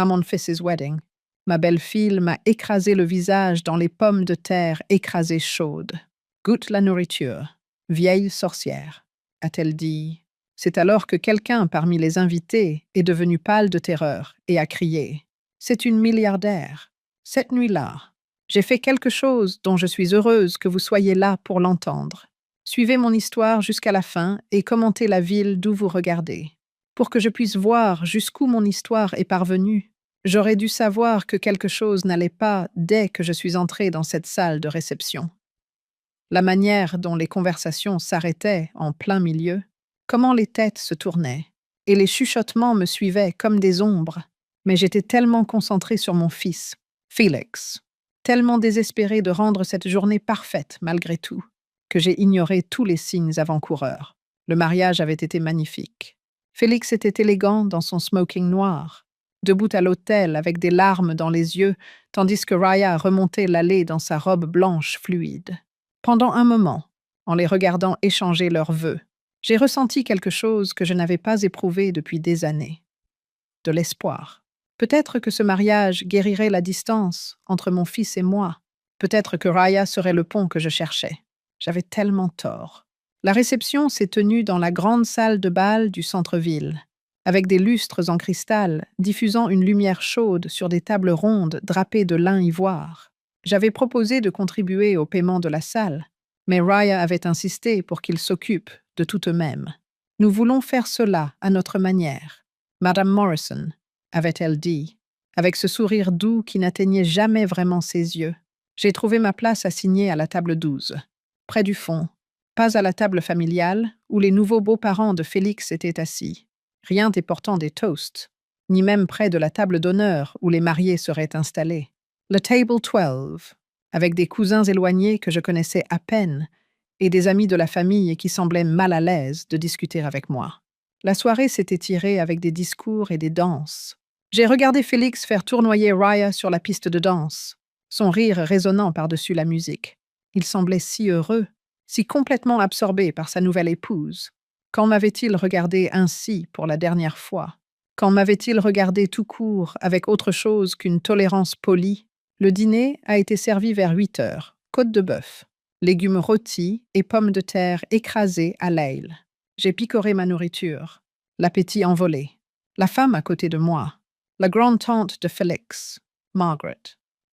à mon fils' wedding. Ma belle-fille m'a écrasé le visage dans les pommes de terre écrasées chaudes. Goûte la nourriture. Vieille sorcière, a-t-elle dit. C'est alors que quelqu'un parmi les invités est devenu pâle de terreur et a crié. C'est une milliardaire. Cette nuit-là, j'ai fait quelque chose dont je suis heureuse que vous soyez là pour l'entendre. Suivez mon histoire jusqu'à la fin et commentez la ville d'où vous regardez. Pour que je puisse voir jusqu'où mon histoire est parvenue, j'aurais dû savoir que quelque chose n'allait pas dès que je suis entrée dans cette salle de réception. La manière dont les conversations s'arrêtaient en plein milieu, comment les têtes se tournaient, et les chuchotements me suivaient comme des ombres, mais j'étais tellement concentrée sur mon fils, Félix, tellement désespérée de rendre cette journée parfaite malgré tout, que j'ai ignoré tous les signes avant-coureurs. Le mariage avait été magnifique. Félix était élégant dans son smoking noir, debout à l'autel avec des larmes dans les yeux, tandis que Raya remontait l'allée dans sa robe blanche fluide. Pendant un moment, en les regardant échanger leurs vœux, j'ai ressenti quelque chose que je n'avais pas éprouvé depuis des années. De l'espoir. Peut-être que ce mariage guérirait la distance entre mon fils et moi. Peut-être que Raya serait le pont que je cherchais. J'avais tellement tort. La réception s'est tenue dans la grande salle de bal du centre-ville, avec des lustres en cristal diffusant une lumière chaude sur des tables rondes drapées de lin ivoire. J'avais proposé de contribuer au paiement de la salle, mais Raya avait insisté pour qu'ils s'occupent de tout eux-mêmes. Nous voulons faire cela à notre manière, Madame Morrison, avait-elle dit, avec ce sourire doux qui n'atteignait jamais vraiment ses yeux. J'ai trouvé ma place assignée à la table 12, près du fond, pas à la table familiale où les nouveaux beaux-parents de Félix étaient assis, rien déportant des toasts, ni même près de la table d'honneur où les mariés seraient installés. Le table 12, avec des cousins éloignés que je connaissais à peine et des amis de la famille qui semblaient mal à l'aise de discuter avec moi. La soirée s'est étirée avec des discours et des danses. J'ai regardé Félix faire tournoyer Raya sur la piste de danse, son rire résonnant par-dessus la musique. Il semblait si heureux, si complètement absorbé par sa nouvelle épouse. Quand m'avait-il regardé ainsi pour la dernière fois? Quand m'avait-il regardé tout court avec autre chose qu'une tolérance polie? Le dîner a été servi vers 8 heures. Côte de bœuf, légumes rôtis et pommes de terre écrasées à l'ail. J'ai picoré ma nourriture, l'appétit envolé. La femme à côté de moi, la grande-tante de Félix, Margaret,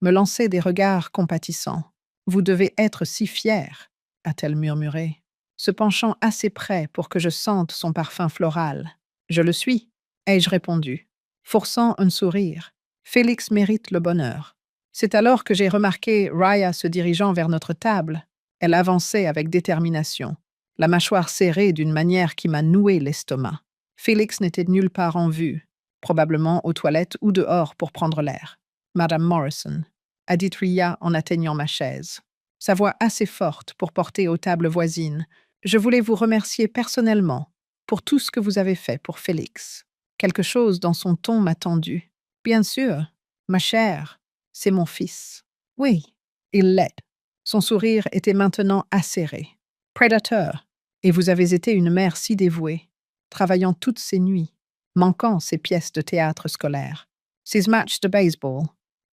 me lançait des regards compatissants. « Vous devez être si fière », a-t-elle murmuré, se penchant assez près pour que je sente son parfum floral. « Je le suis », ai-je répondu, forçant un sourire. « Félix mérite le bonheur. » C'est alors que j'ai remarqué Raya se dirigeant vers notre table. Elle avançait avec détermination, la mâchoire serrée d'une manière qui m'a noué l'estomac. Félix n'était nulle part en vue, probablement aux toilettes ou dehors pour prendre l'air. « Madame Morrison », a dit Raya en atteignant ma chaise, sa voix assez forte pour porter aux tables voisines. « Je voulais vous remercier personnellement pour tout ce que vous avez fait pour Félix. » Quelque chose dans son ton m'a tendu. « Bien sûr, ma chère, c'est mon fils. » « Oui, il l'est. » Son sourire était maintenant acéré. « Prédateur. Et vous avez été une mère si dévouée, travaillant toutes ces nuits, manquant ses pièces de théâtre scolaire, ses matchs de baseball,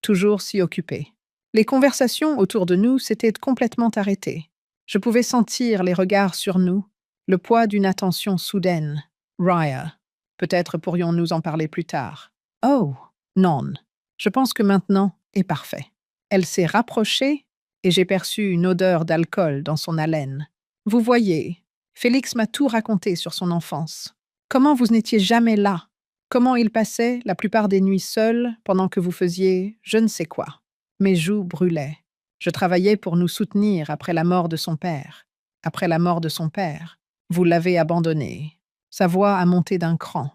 toujours si occupée. » Les conversations autour de nous s'étaient complètement arrêtées. Je pouvais sentir les regards sur nous, le poids d'une attention soudaine. « Raya, peut-être pourrions-nous en parler plus tard. »« Oh, non. Je pense que maintenant est parfait. » Elle s'est rapprochée et j'ai perçu une odeur d'alcool dans son haleine. « Vous voyez, Félix m'a tout raconté sur son enfance. Comment vous n'étiez jamais là? Comment il passait la plupart des nuits seul pendant que vous faisiez je ne sais quoi. » Mes joues brûlaient. Je travaillais pour nous soutenir après la mort de son père. Après la mort de son père, vous l'avez abandonné. Sa voix a monté d'un cran.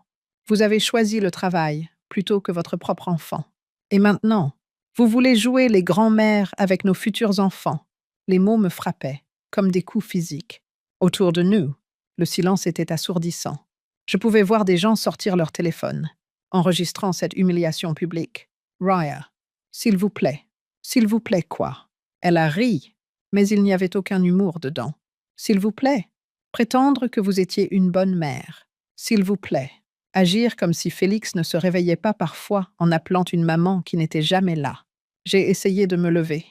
Vous avez choisi le travail plutôt que votre propre enfant. Et maintenant, vous voulez jouer les grands-mères avec nos futurs enfants. Les mots me frappaient, comme des coups physiques. Autour de nous, le silence était assourdissant. Je pouvais voir des gens sortir leur téléphone, enregistrant cette humiliation publique. « Raya, s'il vous plaît quoi ?» Elle a ri, mais il n'y avait aucun humour dedans. « S'il vous plaît, prétendre que vous étiez une bonne mère. S'il vous plaît. » Agir comme si Félix ne se réveillait pas parfois en appelant une maman qui n'était jamais là. J'ai essayé de me lever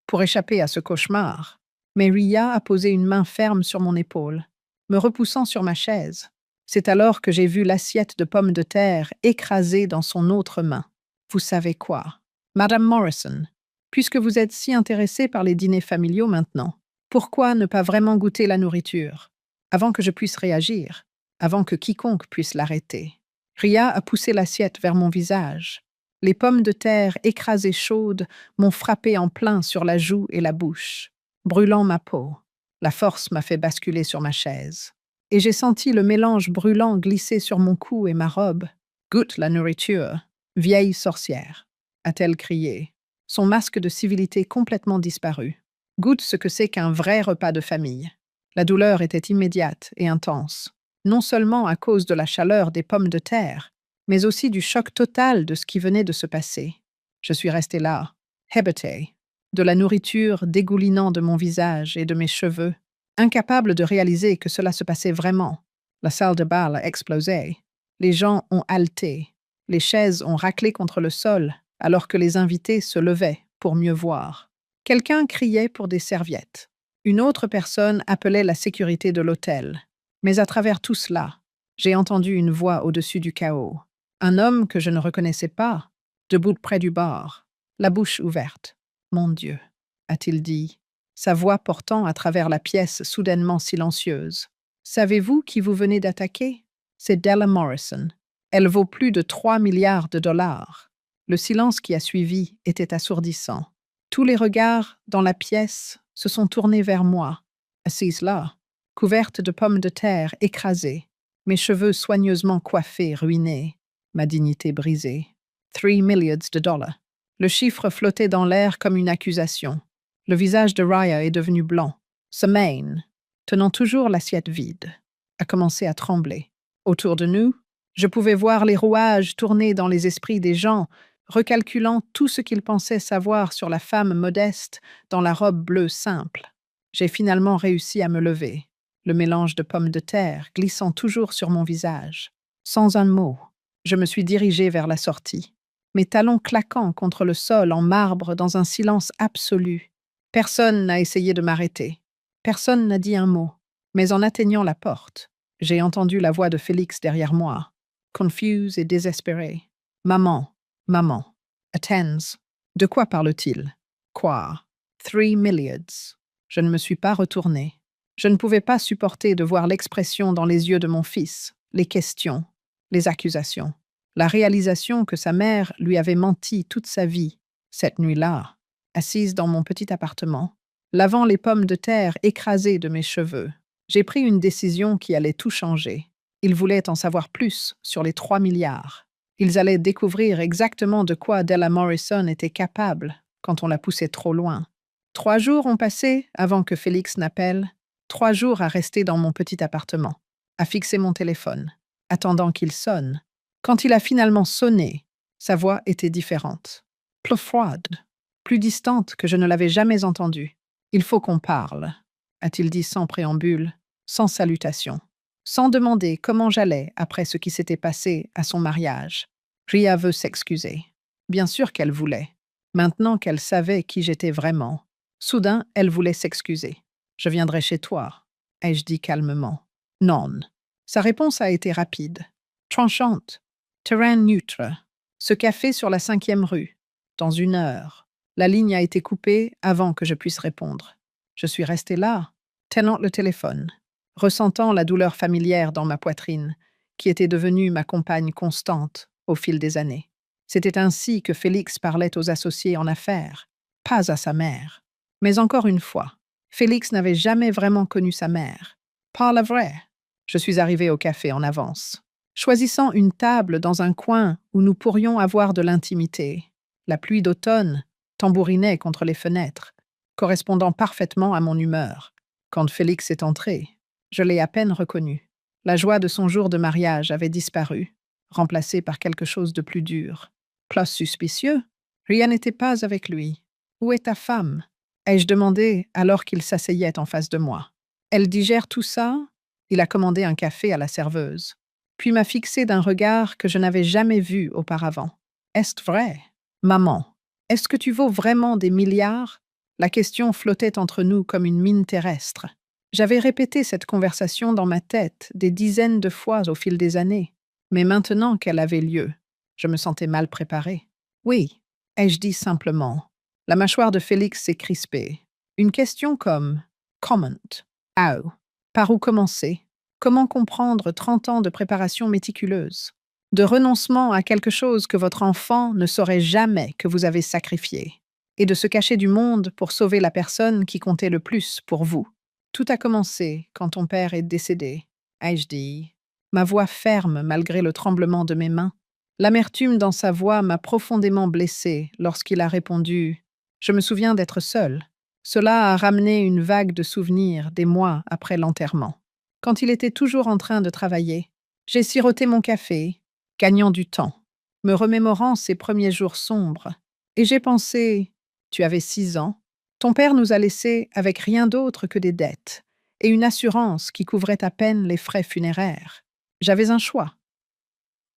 pour échapper à ce cauchemar, mais Ria a posé une main ferme sur mon épaule, me repoussant sur ma chaise. C'est alors que j'ai vu l'assiette de pommes de terre écrasée dans son autre main. Vous savez quoi, Madame Morrison, puisque vous êtes si intéressée par les dîners familiaux maintenant, pourquoi ne pas vraiment goûter la nourriture, avant que je puisse réagir, avant que quiconque puisse l'arrêter? Ria a poussé l'assiette vers mon visage. Les pommes de terre écrasées chaudes m'ont frappé en plein sur la joue et la bouche, brûlant ma peau. La force m'a fait basculer sur ma chaise. Et j'ai senti le mélange brûlant glisser sur mon cou et ma robe. « Goûte la nourriture, vieille sorcière », a-t-elle crié, son masque de civilité complètement disparu. « Goûte ce que c'est qu'un vrai repas de famille. » La douleur était immédiate et intense, non seulement à cause de la chaleur des pommes de terre, mais aussi du choc total de ce qui venait de se passer. Je suis restée là, hébétée, de la nourriture dégoulinant de mon visage et de mes cheveux, incapable de réaliser que cela se passait vraiment. La salle de bal a explosé. Les gens ont haleté. Les chaises ont raclé contre le sol, alors que les invités se levaient pour mieux voir. Quelqu'un criait pour des serviettes. Une autre personne appelait la sécurité de l'hôtel. Mais à travers tout cela, j'ai entendu une voix au-dessus du chaos. Un homme que je ne reconnaissais pas, debout près du bar, la bouche ouverte. « Mon Dieu », a-t-il dit, sa voix portant à travers la pièce soudainement silencieuse. « Savez-vous qui vous venez d'attaquer? C'est Della Morrison. Elle vaut plus de 3 milliards de dollars. » Le silence qui a suivi était assourdissant. Tous les regards dans la pièce se sont tournés vers moi, assise là, couverte de pommes de terre écrasées, mes cheveux soigneusement coiffés, ruinés, ma dignité brisée. 3 milliards de dollars. Le chiffre flottait dans l'air comme une accusation. Le visage de Ria est devenu blanc. Semaine, tenant toujours l'assiette vide, a commencé à trembler. Autour de nous, je pouvais voir les rouages tourner dans les esprits des gens, recalculant tout ce qu'ils pensaient savoir sur la femme modeste dans la robe bleue simple. J'ai finalement réussi à me lever, le mélange de pommes de terre glissant toujours sur mon visage. Sans un mot, je me suis dirigée vers la sortie, mes talons claquant contre le sol en marbre dans un silence absolu. Personne n'a essayé de m'arrêter. Personne n'a dit un mot. Mais en atteignant la porte, j'ai entendu la voix de Félix derrière moi, confuse et désespérée. « Maman, maman, attends. De quoi parle-t-il? Quoi? 3 milliards. » Je ne me suis pas retournée. Je ne pouvais pas supporter de voir l'expression dans les yeux de mon fils, les questions, les accusations, la réalisation que sa mère lui avait menti toute sa vie, cette nuit-là, assise dans mon petit appartement, lavant les pommes de terre écrasées de mes cheveux. J'ai pris une décision qui allait tout changer. Ils voulaient en savoir plus sur les 3 milliards. Ils allaient découvrir exactement de quoi Della Morrison était capable quand on la poussait trop loin. 3 jours ont passé avant que Félix n'appelle. 3 jours à rester dans mon petit appartement, à fixer mon téléphone, attendant qu'il sonne. Quand il a finalement sonné, sa voix était différente, plus froide, plus distante que je ne l'avais jamais entendue. « Il faut qu'on parle », a-t-il dit sans préambule, sans salutation, sans demander comment j'allais après ce qui s'était passé à son mariage. Ria veut s'excuser. Bien sûr qu'elle voulait. Maintenant qu'elle savait qui j'étais vraiment, soudain, elle voulait s'excuser. « Je viendrai chez toi », ai-je dit calmement. « Non. » Sa réponse a été rapide, tranchante. Terrain neutre. Ce café sur la 5e rue. Dans 1 heure. La ligne a été coupée avant que je puisse répondre. Je suis restée là, tenant le téléphone, ressentant la douleur familière dans ma poitrine, qui était devenue ma compagne constante au fil des années. C'était ainsi que Félix parlait aux associés en affaires, pas à sa mère. Mais encore une fois, Félix n'avait jamais vraiment connu sa mère. Pas la vraie. Je suis arrivée au café en avance, choisissant une table dans un coin où nous pourrions avoir de l'intimité. La pluie d'automne tambourinait contre les fenêtres, correspondant parfaitement à mon humeur. Quand Félix est entré, je l'ai à peine reconnu. La joie de son jour de mariage avait disparu, remplacée par quelque chose de plus dur. Plus suspicieux, rien n'était pas avec lui. « Où est ta femme ?» ai-je demandé alors qu'il s'asseyait en face de moi. « Elle digère tout ça ?» Il a commandé un café à la serveuse. puis m'a fixé d'un regard que je n'avais jamais vu auparavant. Est-ce vrai? Maman, est-ce que tu vaux vraiment des milliards? La question flottait entre nous comme une mine terrestre. J'avais répété cette conversation dans ma tête des dizaines de fois au fil des années, mais maintenant qu'elle avait lieu, je me sentais mal préparée. Oui, ai-je dit simplement. La mâchoire de Félix s'est crispée. Une question comme comment? How? Par où commencer? Comment comprendre 30 ans de préparation méticuleuse? De renoncement à quelque chose que votre enfant ne saurait jamais que vous avez sacrifié, et de se cacher du monde pour sauver la personne qui comptait le plus pour vous. Tout a commencé quand ton père est décédé, ai-je dit, ma voix ferme malgré le tremblement de mes mains. L'amertume dans sa voix m'a profondément blessée lorsqu'il a répondu « Je me souviens d'être seul ». Cela a ramené une vague de souvenirs des mois après l'enterrement. Quand il était toujours en train de travailler, j'ai siroté mon café, gagnant du temps, me remémorant ses premiers jours sombres, et j'ai pensé « Tu avais 6 ans, ton père nous a laissés avec rien d'autre que des dettes et une assurance qui couvrait à peine les frais funéraires. J'avais un choix.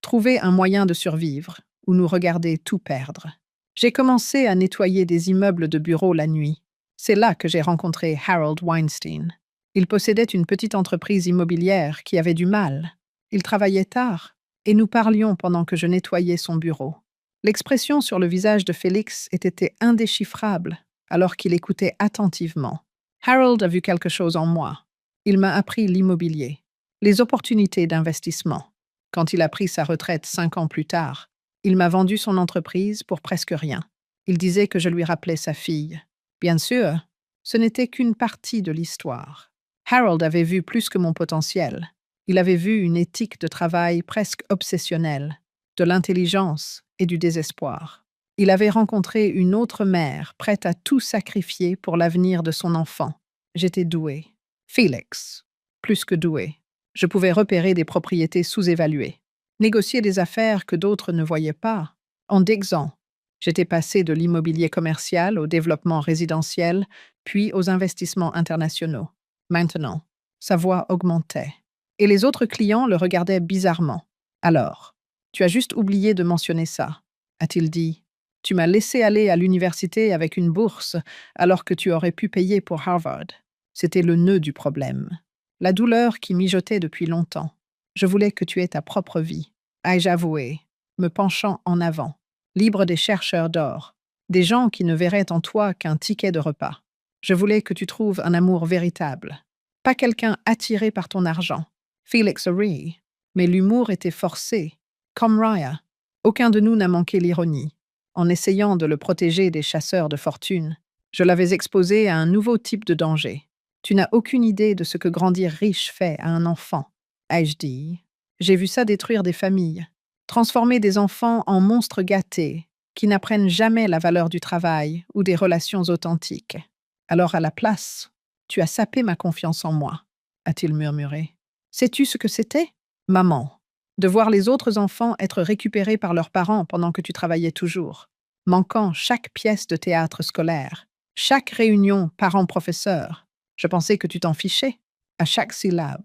Trouver un moyen de survivre ou nous regarder tout perdre. J'ai commencé à nettoyer des immeubles de bureaux la nuit. C'est là que j'ai rencontré Harold Weinstein. Il possédait une petite entreprise immobilière qui avait du mal. Il travaillait tard et nous parlions pendant que je nettoyais son bureau. L'expression sur le visage de Félix était indéchiffrable alors qu'il écoutait attentivement. Harold a vu quelque chose en moi. Il m'a appris l'immobilier, les opportunités d'investissement. Quand il a pris sa retraite 5 ans plus tard, il m'a vendu son entreprise pour presque rien. Il disait que je lui rappelais sa fille. Bien sûr, ce n'était qu'une partie de l'histoire. Harold avait vu plus que mon potentiel. Il avait vu une éthique de travail presque obsessionnelle, de l'intelligence et du désespoir. Il avait rencontré une autre mère prête à tout sacrifier pour l'avenir de son enfant. J'étais douée. Félix, plus que douée. Je pouvais repérer des propriétés sous-évaluées, négocier des affaires que d'autres ne voyaient pas. En 10 ans, j'étais passé de l'immobilier commercial au développement résidentiel, puis aux investissements internationaux. Maintenant, sa voix augmentait, et les autres clients le regardaient bizarrement. Alors, tu as juste oublié de mentionner ça, a-t-il dit. Tu m'as laissé aller à l'université avec une bourse alors que tu aurais pu payer pour Harvard. C'était le nœud du problème. La douleur qui mijotait depuis longtemps. Je voulais que tu aies ta propre vie, ai-je avoué, me penchant en avant, libre des chercheurs d'or, des gens qui ne verraient en toi qu'un ticket de repas. Je voulais que tu trouves un amour véritable, pas quelqu'un attiré par ton argent. Félix rit, mais l'humour était forcé, comme Raya. Aucun de nous n'a manqué l'ironie. En essayant de le protéger des chasseurs de fortune, je l'avais exposé à un nouveau type de danger. Tu n'as aucune idée de ce que grandir riche fait à un enfant, ai-je dit. J'ai vu ça détruire des familles, transformer des enfants en monstres gâtés qui n'apprennent jamais la valeur du travail ou des relations authentiques. Alors à la place, tu as sapé ma confiance en moi, a-t-il murmuré. Sais-tu ce que c'était? Maman, de voir les autres enfants être récupérés par leurs parents pendant que tu travaillais toujours, manquant chaque pièce de théâtre scolaire, chaque réunion parents-professeurs. Je pensais que tu t'en fichais. À chaque syllabe,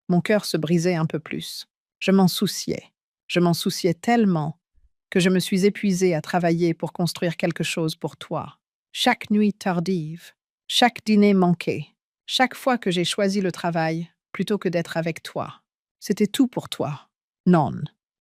mon cœur se brisait un peu plus. Je m'en souciais. Je m'en souciais tellement que je me suis épuisée à travailler pour construire quelque chose pour toi. Chaque nuit tardive, chaque dîner manqué, chaque fois que j'ai choisi le travail plutôt que d'être avec toi. C'était tout pour toi. Non.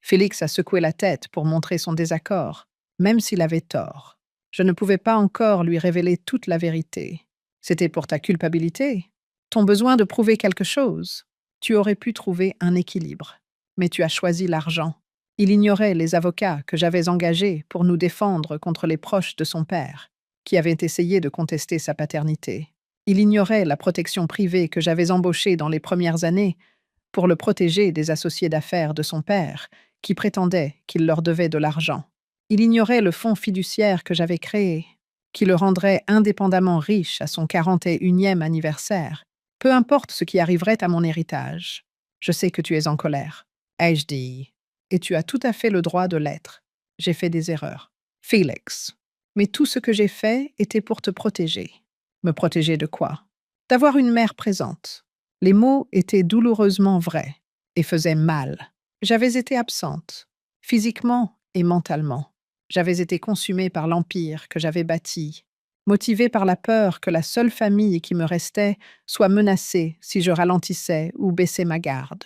Félix a secoué la tête pour montrer son désaccord, même s'il avait tort. Je ne pouvais pas encore lui révéler toute la vérité. C'était pour ta culpabilité, ton besoin de prouver quelque chose. Tu aurais pu trouver un équilibre, mais tu as choisi l'argent. Il ignorait les avocats que j'avais engagés pour nous défendre contre les proches de son père, qui avaient essayé de contester sa paternité. Il ignorait la protection privée que j'avais embauchée dans les premières années pour le protéger des associés d'affaires de son père, qui prétendaient qu'il leur devait de l'argent. Il ignorait le fonds fiduciaire que j'avais créé, qui le rendrait indépendamment riche à son 41e anniversaire, peu importe ce qui arriverait à mon héritage. Je sais que tu es en colère, ai-je dit, et tu as tout à fait le droit de l'être. J'ai fait des erreurs. Félix, mais tout ce que j'ai fait était pour te protéger. Me protéger de quoi? D'avoir une mère présente. Les mots étaient douloureusement vrais et faisaient mal. J'avais été absente, physiquement et mentalement. J'avais été consumée par l'empire que j'avais bâti, motivée par la peur que la seule famille qui me restait soit menacée si je ralentissais ou baissais ma garde.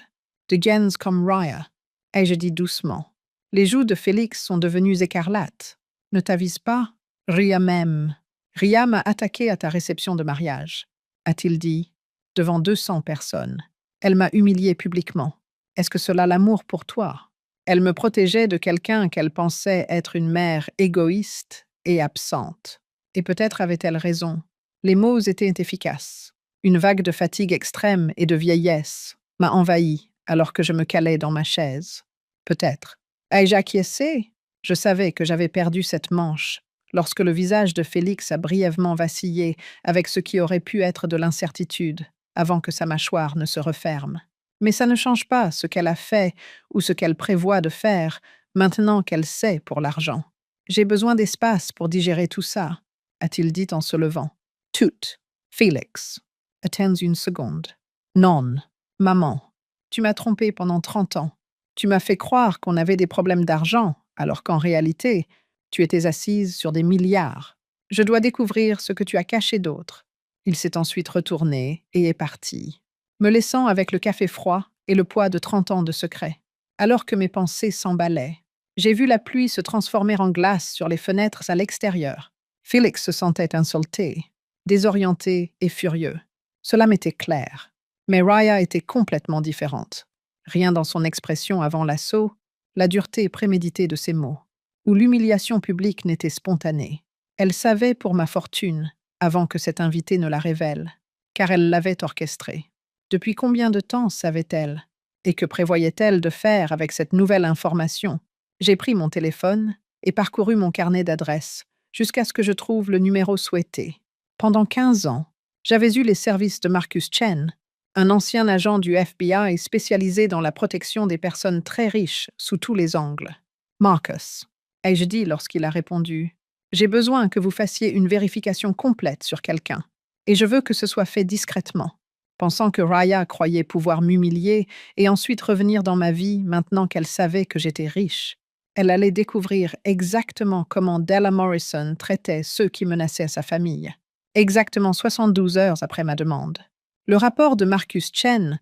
De gens comme Raya, ai-je dit doucement. Les joues de Félix sont devenues écarlates. Ne t'avise pas? Ria m'aime. Ria m'a attaqué à ta réception de mariage, a-t-il dit, devant 200 personnes. Elle m'a humiliée publiquement. Est-ce que cela l'amour pour toi? Elle me protégeait de quelqu'un qu'elle pensait être une mère égoïste et absente. Et peut-être avait-elle raison. Les mots étaient efficaces. Une vague de fatigue extrême et de vieillesse m'a envahi alors que je me calais dans ma chaise. Peut-être. Ai-je acquiescé? Je savais que j'avais perdu cette manche lorsque le visage de Félix a brièvement vacillé avec ce qui aurait pu être de l'incertitude avant que sa mâchoire ne se referme. Mais ça ne change pas ce qu'elle a fait ou ce qu'elle prévoit de faire maintenant qu'elle sait pour l'argent. J'ai besoin d'espace pour digérer tout ça, a-t-il dit en se levant. Tout. Félix. Attends une seconde. Non. Maman. Tu m'as trompé pendant 30 ans. Tu m'as fait croire qu'on avait des problèmes d'argent, alors qu'en réalité, tu étais assise sur des milliards. Je dois découvrir ce que tu as caché d'autre. Il s'est ensuite retourné et est parti, me laissant avec le café froid et le poids de 30 ans de secret. Alors que mes pensées s'emballaient, j'ai vu la pluie se transformer en glace sur les fenêtres à l'extérieur. Félix se sentait insulté, désorienté et furieux. Cela m'était clair. Mais Raya était complètement différente. Rien dans son expression avant l'assaut, la dureté préméditée de ses mots, où l'humiliation publique n'était spontanée. Elle savait pour ma fortune, avant que cet invité ne la révèle, car elle l'avait orchestrée. Depuis combien de temps savait-elle? Et que prévoyait-elle de faire avec cette nouvelle information? J'ai pris mon téléphone et parcouru mon carnet d'adresses, jusqu'à ce que je trouve le numéro souhaité. Pendant 15 ans, j'avais eu les services de Marcus Chen, un ancien agent du FBI spécialisé dans la protection des personnes très riches sous tous les angles. Marcus, ai-je dit lorsqu'il a répondu, j'ai besoin que vous fassiez une vérification complète sur quelqu'un, et je veux que ce soit fait discrètement. Pensant que Raya croyait pouvoir m'humilier et ensuite revenir dans ma vie maintenant qu'elle savait que j'étais riche, elle allait découvrir exactement comment Della Morrison traitait ceux qui menaçaient sa famille. Exactement 72 heures après ma demande. Le rapport de Marcus Chen,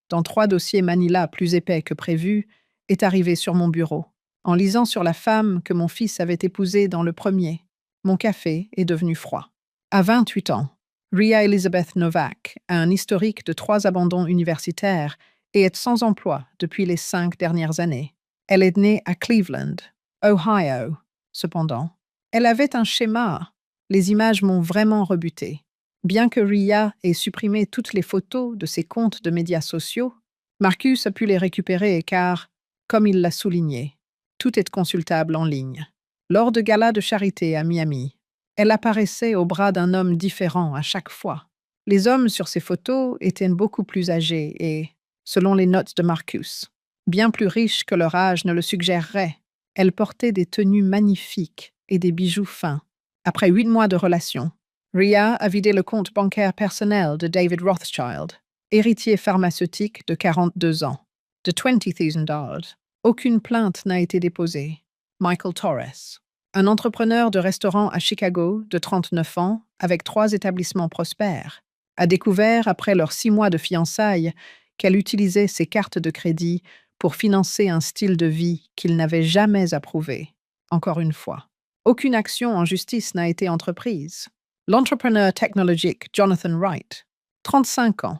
dans 3 dossiers Manila plus épais que prévu, est arrivé sur mon bureau. En lisant sur la femme que mon fils avait épousée dans le premier, mon café est devenu froid. À 28 ans, Ria Elizabeth Novak a un historique de 3 abandons universitaires et est sans emploi depuis les 5 dernières années. Elle est née à Cleveland, Ohio. Cependant, elle avait un schéma. Les images m'ont vraiment rebutée. Bien que Ria ait supprimé toutes les photos de ses comptes de médias sociaux, Marcus a pu les récupérer car, comme il l'a souligné, tout est consultable en ligne. Lors de galas de charité à Miami, elle apparaissait au bras d'un homme différent à chaque fois. Les hommes sur ces photos étaient beaucoup plus âgés et, selon les notes de Marcus, bien plus riches que leur âge ne le suggérerait. Elle portait des tenues magnifiques et des bijoux fins. Après 8 mois de relation, Ria a vidé le compte bancaire personnel de David Rothschild, héritier pharmaceutique de 42 ans, de $20,000. Aucune plainte n'a été déposée. Michael Torres, un entrepreneur de restaurant à Chicago de 39 ans, avec 3 établissements prospères, a découvert après leurs 6 mois de fiançailles qu'elle utilisait ses cartes de crédit pour financer un style de vie qu'il n'avait jamais approuvé. Encore une fois, aucune action en justice n'a été entreprise. L'entrepreneur technologique Jonathan Wright, 35 ans.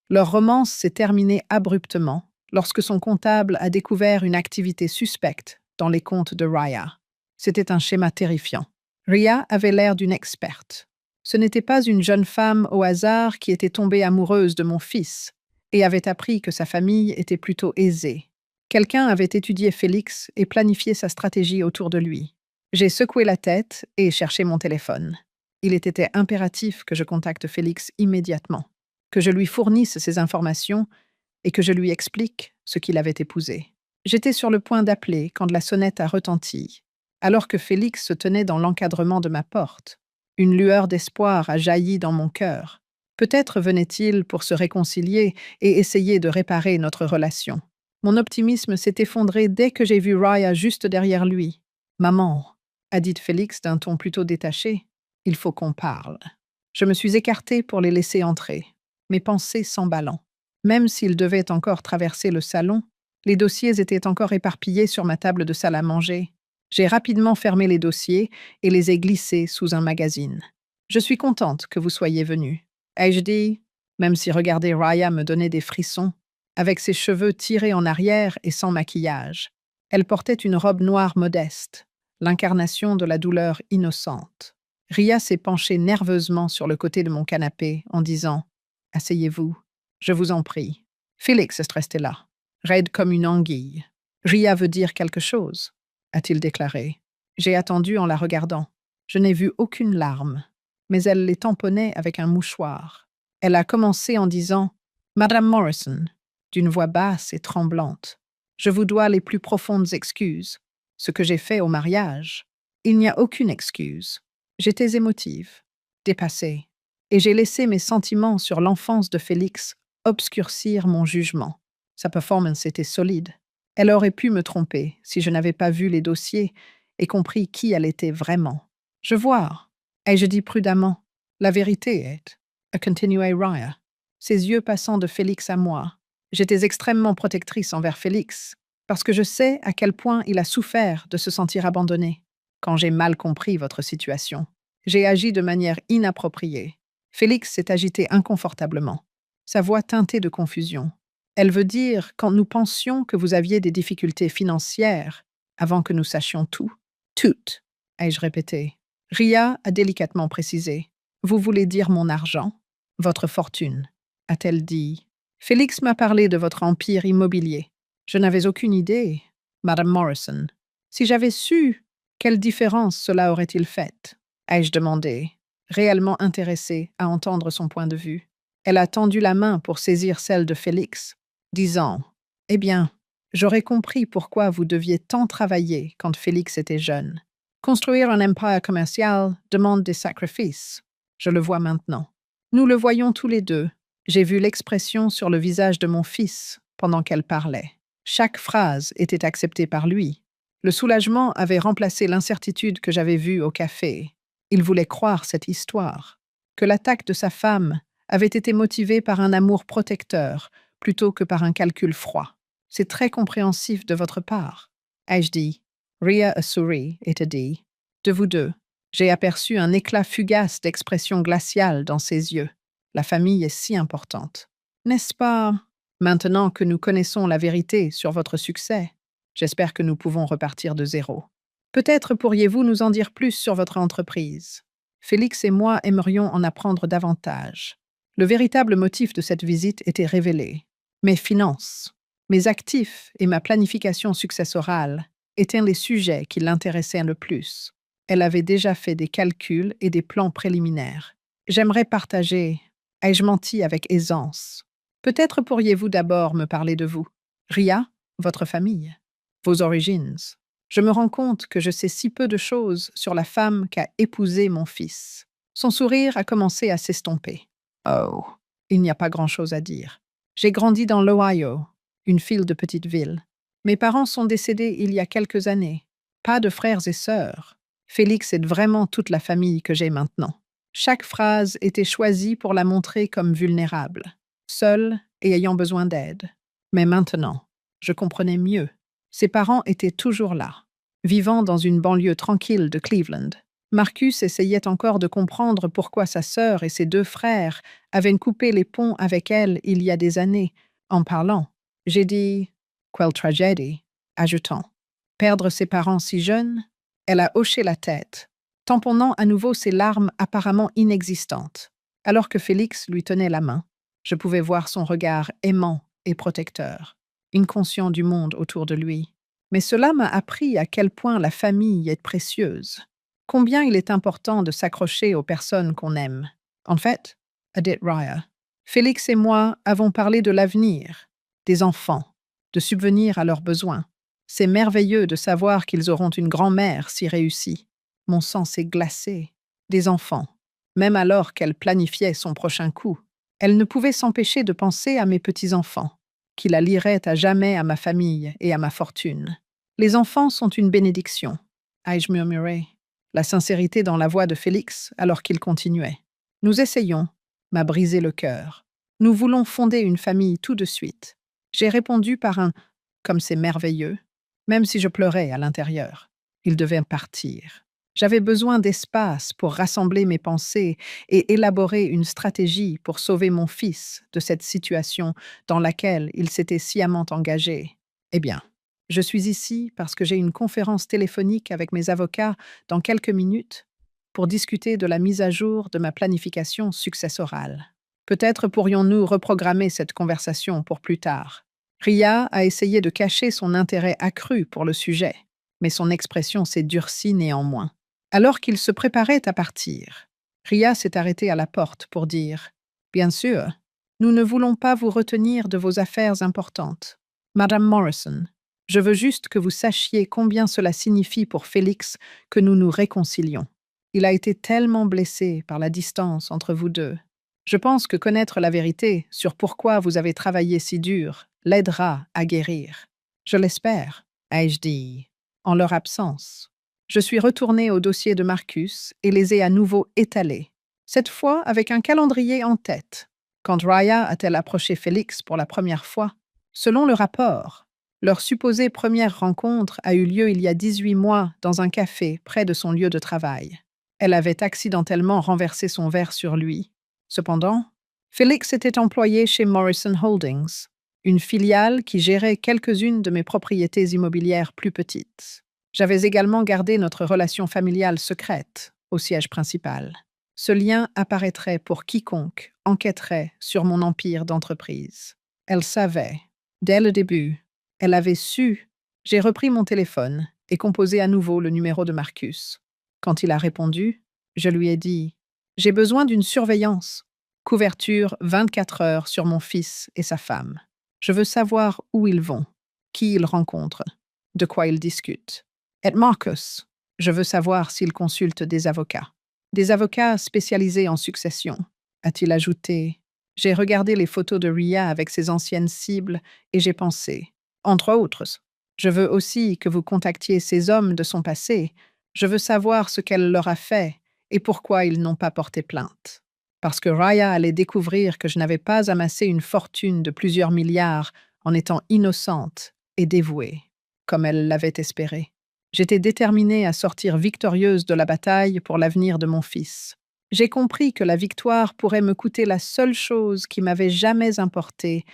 Leur romance s'est terminée abruptement lorsque son comptable a découvert une activité suspecte dans les comptes de Raya. C'était un schéma terrifiant. Ria avait l'air d'une experte. Ce n'était pas une jeune femme au hasard qui était tombée amoureuse de mon fils et avait appris que sa famille était plutôt aisée. Quelqu'un avait étudié Félix et planifié sa stratégie autour de lui. J'ai secoué la tête et cherché mon téléphone. Il était impératif que je contacte Félix immédiatement, que je lui fournisse ces informations et que je lui explique ce qu'il avait épousé. J'étais sur le point d'appeler quand la sonnette a retenti, alors que Félix se tenait dans l'encadrement de ma porte. Une lueur d'espoir a jailli dans mon cœur. Peut-être venait-il pour se réconcilier et essayer de réparer notre relation. Mon optimisme s'est effondré dès que j'ai vu Raya juste derrière lui. Maman, a dit Félix d'un ton plutôt détaché, il faut qu'on parle. Je me suis écartée pour les laisser entrer, mes pensées s'emballant. Même s'ils devaient encore traverser le salon, les dossiers étaient encore éparpillés sur ma table de salle à manger. J'ai rapidement fermé les dossiers et les ai glissés sous un magazine. Je suis contente que vous soyez venu, ai-je dit, même si regarder Raya me donnait des frissons, avec ses cheveux tirés en arrière et sans maquillage. Elle portait une robe noire modeste, l'incarnation de la douleur innocente. Ria s'est penchée nerveusement sur le côté de mon canapé en disant « Asseyez-vous, je vous en prie. » Félix est resté là, raide comme une anguille. « Ria veut dire quelque chose », a-t-il déclaré. J'ai attendu en la regardant. Je n'ai vu aucune larme, mais elle les tamponnait avec un mouchoir. Elle a commencé en disant « Madame Morrison », d'une voix basse et tremblante. « Je vous dois les plus profondes excuses. Ce que j'ai fait au mariage. Il n'y a aucune excuse. J'étais émotive, dépassée, et j'ai laissé mes sentiments sur l'enfance de Félix obscurcir mon jugement. Sa performance était solide. Elle aurait pu me tromper si je n'avais pas vu les dossiers et compris qui elle était vraiment. Je vois, et je dis prudemment, la vérité est, a continué Raya, ses yeux passant de Félix à moi. J'étais extrêmement protectrice envers Félix, parce que je sais à quel point il a souffert de se sentir abandonné. Quand j'ai mal compris votre situation, j'ai agi de manière inappropriée. Félix s'est agité inconfortablement, sa voix teintée de confusion. Elle veut dire quand nous pensions que vous aviez des difficultés financières avant que nous sachions tout. Toutes, ai-je répété. Ria a délicatement précisé. Vous voulez dire mon argent, votre fortune, a-t-elle dit. Félix m'a parlé de votre empire immobilier. Je n'avais aucune idée, Madame Morrison. Si j'avais su, quelle différence cela aurait-il faite, ai-je demandé, réellement intéressée à entendre son point de vue. Elle a tendu la main pour saisir celle de Félix, disant « Eh bien, j'aurais compris pourquoi vous deviez tant travailler quand Félix était jeune. Construire un empire commercial demande des sacrifices. Je le vois maintenant. Nous le voyons tous les deux. J'ai vu l'expression sur le visage de mon fils pendant qu'elle parlait. Chaque phrase était acceptée par lui. Le soulagement avait remplacé l'incertitude que j'avais vue au café. Il voulait croire cette histoire, que l'attaque de sa femme avait été motivée par un amour protecteur plutôt que par un calcul froid. C'est très compréhensif de votre part, ai-je dit. Ria a souri et a dit, de vous deux, j'ai aperçu un éclat fugace d'expression glaciale dans ses yeux. La famille est si importante. N'est-ce pas, maintenant que nous connaissons la vérité sur votre succès, j'espère que nous pouvons repartir de zéro. Peut-être pourriez-vous nous en dire plus sur votre entreprise. Félix et moi aimerions en apprendre davantage. Le véritable motif de cette visite était révélé. Mes finances, mes actifs et ma planification successorale étaient les sujets qui l'intéressaient le plus. Elle avait déjà fait des calculs et des plans préliminaires. J'aimerais partager. Ai-je menti avec aisance? Peut-être pourriez-vous d'abord me parler de vous. Ria, votre famille, vos origines. Je me rends compte que je sais si peu de choses sur la femme qu'a épousé mon fils. Son sourire a commencé à s'estomper. Oh, il n'y a pas grand-chose à dire. J'ai grandi dans l'Ohio, une ville de petite ville. Mes parents sont décédés il y a quelques années. Pas de frères et sœurs. Félix est vraiment toute la famille que j'ai maintenant. Chaque phrase était choisie pour la montrer comme vulnérable, seule et ayant besoin d'aide. Mais maintenant, je comprenais mieux. Ses parents étaient toujours là, vivant dans une banlieue tranquille de Cleveland. Marcus essayait encore de comprendre pourquoi sa sœur et ses deux frères avaient coupé les ponts avec elle il y a des années. En parlant, j'ai dit « Quelle tragédie », ajoutant « Perdre ses parents si jeunes ?» Elle a hoché la tête, tamponnant à nouveau ses larmes apparemment inexistantes, alors que Félix lui tenait la main. Je pouvais voir son regard aimant et protecteur, inconscient du monde autour de lui. Mais cela m'a appris à quel point la famille est précieuse, combien il est important de s'accrocher aux personnes qu'on aime. En fait, a dit Raya, Félix et moi avons parlé de l'avenir, des enfants, de subvenir à leurs besoins. C'est merveilleux de savoir qu'ils auront une grand-mère si réussie. Mon sang s'est glacé. Des enfants. Même alors qu'elle planifiait son prochain coup, elle ne pouvait s'empêcher de penser à mes petits-enfants. qui la lierait à jamais à ma famille et à ma fortune. Les enfants sont une bénédiction, ai-je murmuré, la sincérité dans la voix de Félix alors qu'il continuait. Nous essayons, m'a brisé le cœur. Nous voulons fonder une famille tout de suite. J'ai répondu par un « comme c'est merveilleux », même si je pleurais à l'intérieur. Il devait partir. J'avais besoin d'espace pour rassembler mes pensées et élaborer une stratégie pour sauver mon fils de cette situation dans laquelle il s'était sciemment engagé. Eh bien, je suis ici parce que j'ai une conférence téléphonique avec mes avocats dans quelques minutes pour discuter de la mise à jour de ma planification successorale. Peut-être pourrions-nous reprogrammer cette conversation pour plus tard. Ria a essayé de cacher son intérêt accru pour le sujet, mais son expression s'est durcie néanmoins. Alors qu'il se préparait à partir, Ria s'est arrêtée à la porte pour dire « Bien sûr, nous ne voulons pas vous retenir de vos affaires importantes. Madame Morrison, je veux juste que vous sachiez combien cela signifie pour Félix que nous nous réconcilions. Il a été tellement blessé par la distance entre vous deux. Je pense que connaître la vérité sur pourquoi vous avez travaillé si dur l'aidera à guérir. Je l'espère, ai-je dit, en leur absence. Je suis retournée au dossier de Marcus et les ai à nouveau étalés, cette fois avec un calendrier en tête. Quand Raya a-t-elle approché Félix pour la première fois? Selon le rapport, leur supposée première rencontre a eu lieu il y a 18 mois dans un café près de son lieu de travail. Elle avait accidentellement renversé son verre sur lui. Cependant, Félix était employé chez Morrison Holdings, une filiale qui gérait quelques-unes de mes propriétés immobilières plus petites. J'avais également gardé notre relation familiale secrète au siège principal. Ce lien apparaîtrait pour quiconque enquêterait sur mon empire d'entreprise. Elle savait, dès le début, elle avait su. J'ai repris mon téléphone et composé à nouveau le numéro de Marcus. Quand il a répondu, je lui ai dit « J'ai besoin d'une surveillance. Couverture 24 heures sur mon fils et sa femme. Je veux savoir où ils vont, qui ils rencontrent, de quoi ils discutent. Et Marcus, je veux savoir s'il consulte des avocats. Des avocats spécialisés en succession, a-t-il ajouté. J'ai regardé les photos de Ria avec ses anciennes cibles et j'ai pensé, entre autres, je veux aussi que vous contactiez ces hommes de son passé. Je veux savoir ce qu'elle leur a fait et pourquoi ils n'ont pas porté plainte. Parce que Raya allait découvrir que je n'avais pas amassé une fortune de plusieurs milliards en étant innocente et dévouée, comme elle l'avait espéré. J'étais déterminée à sortir victorieuse de la bataille pour l'avenir de mon fils. J'ai compris que la victoire pourrait me coûter la seule chose qui m'avait jamais importé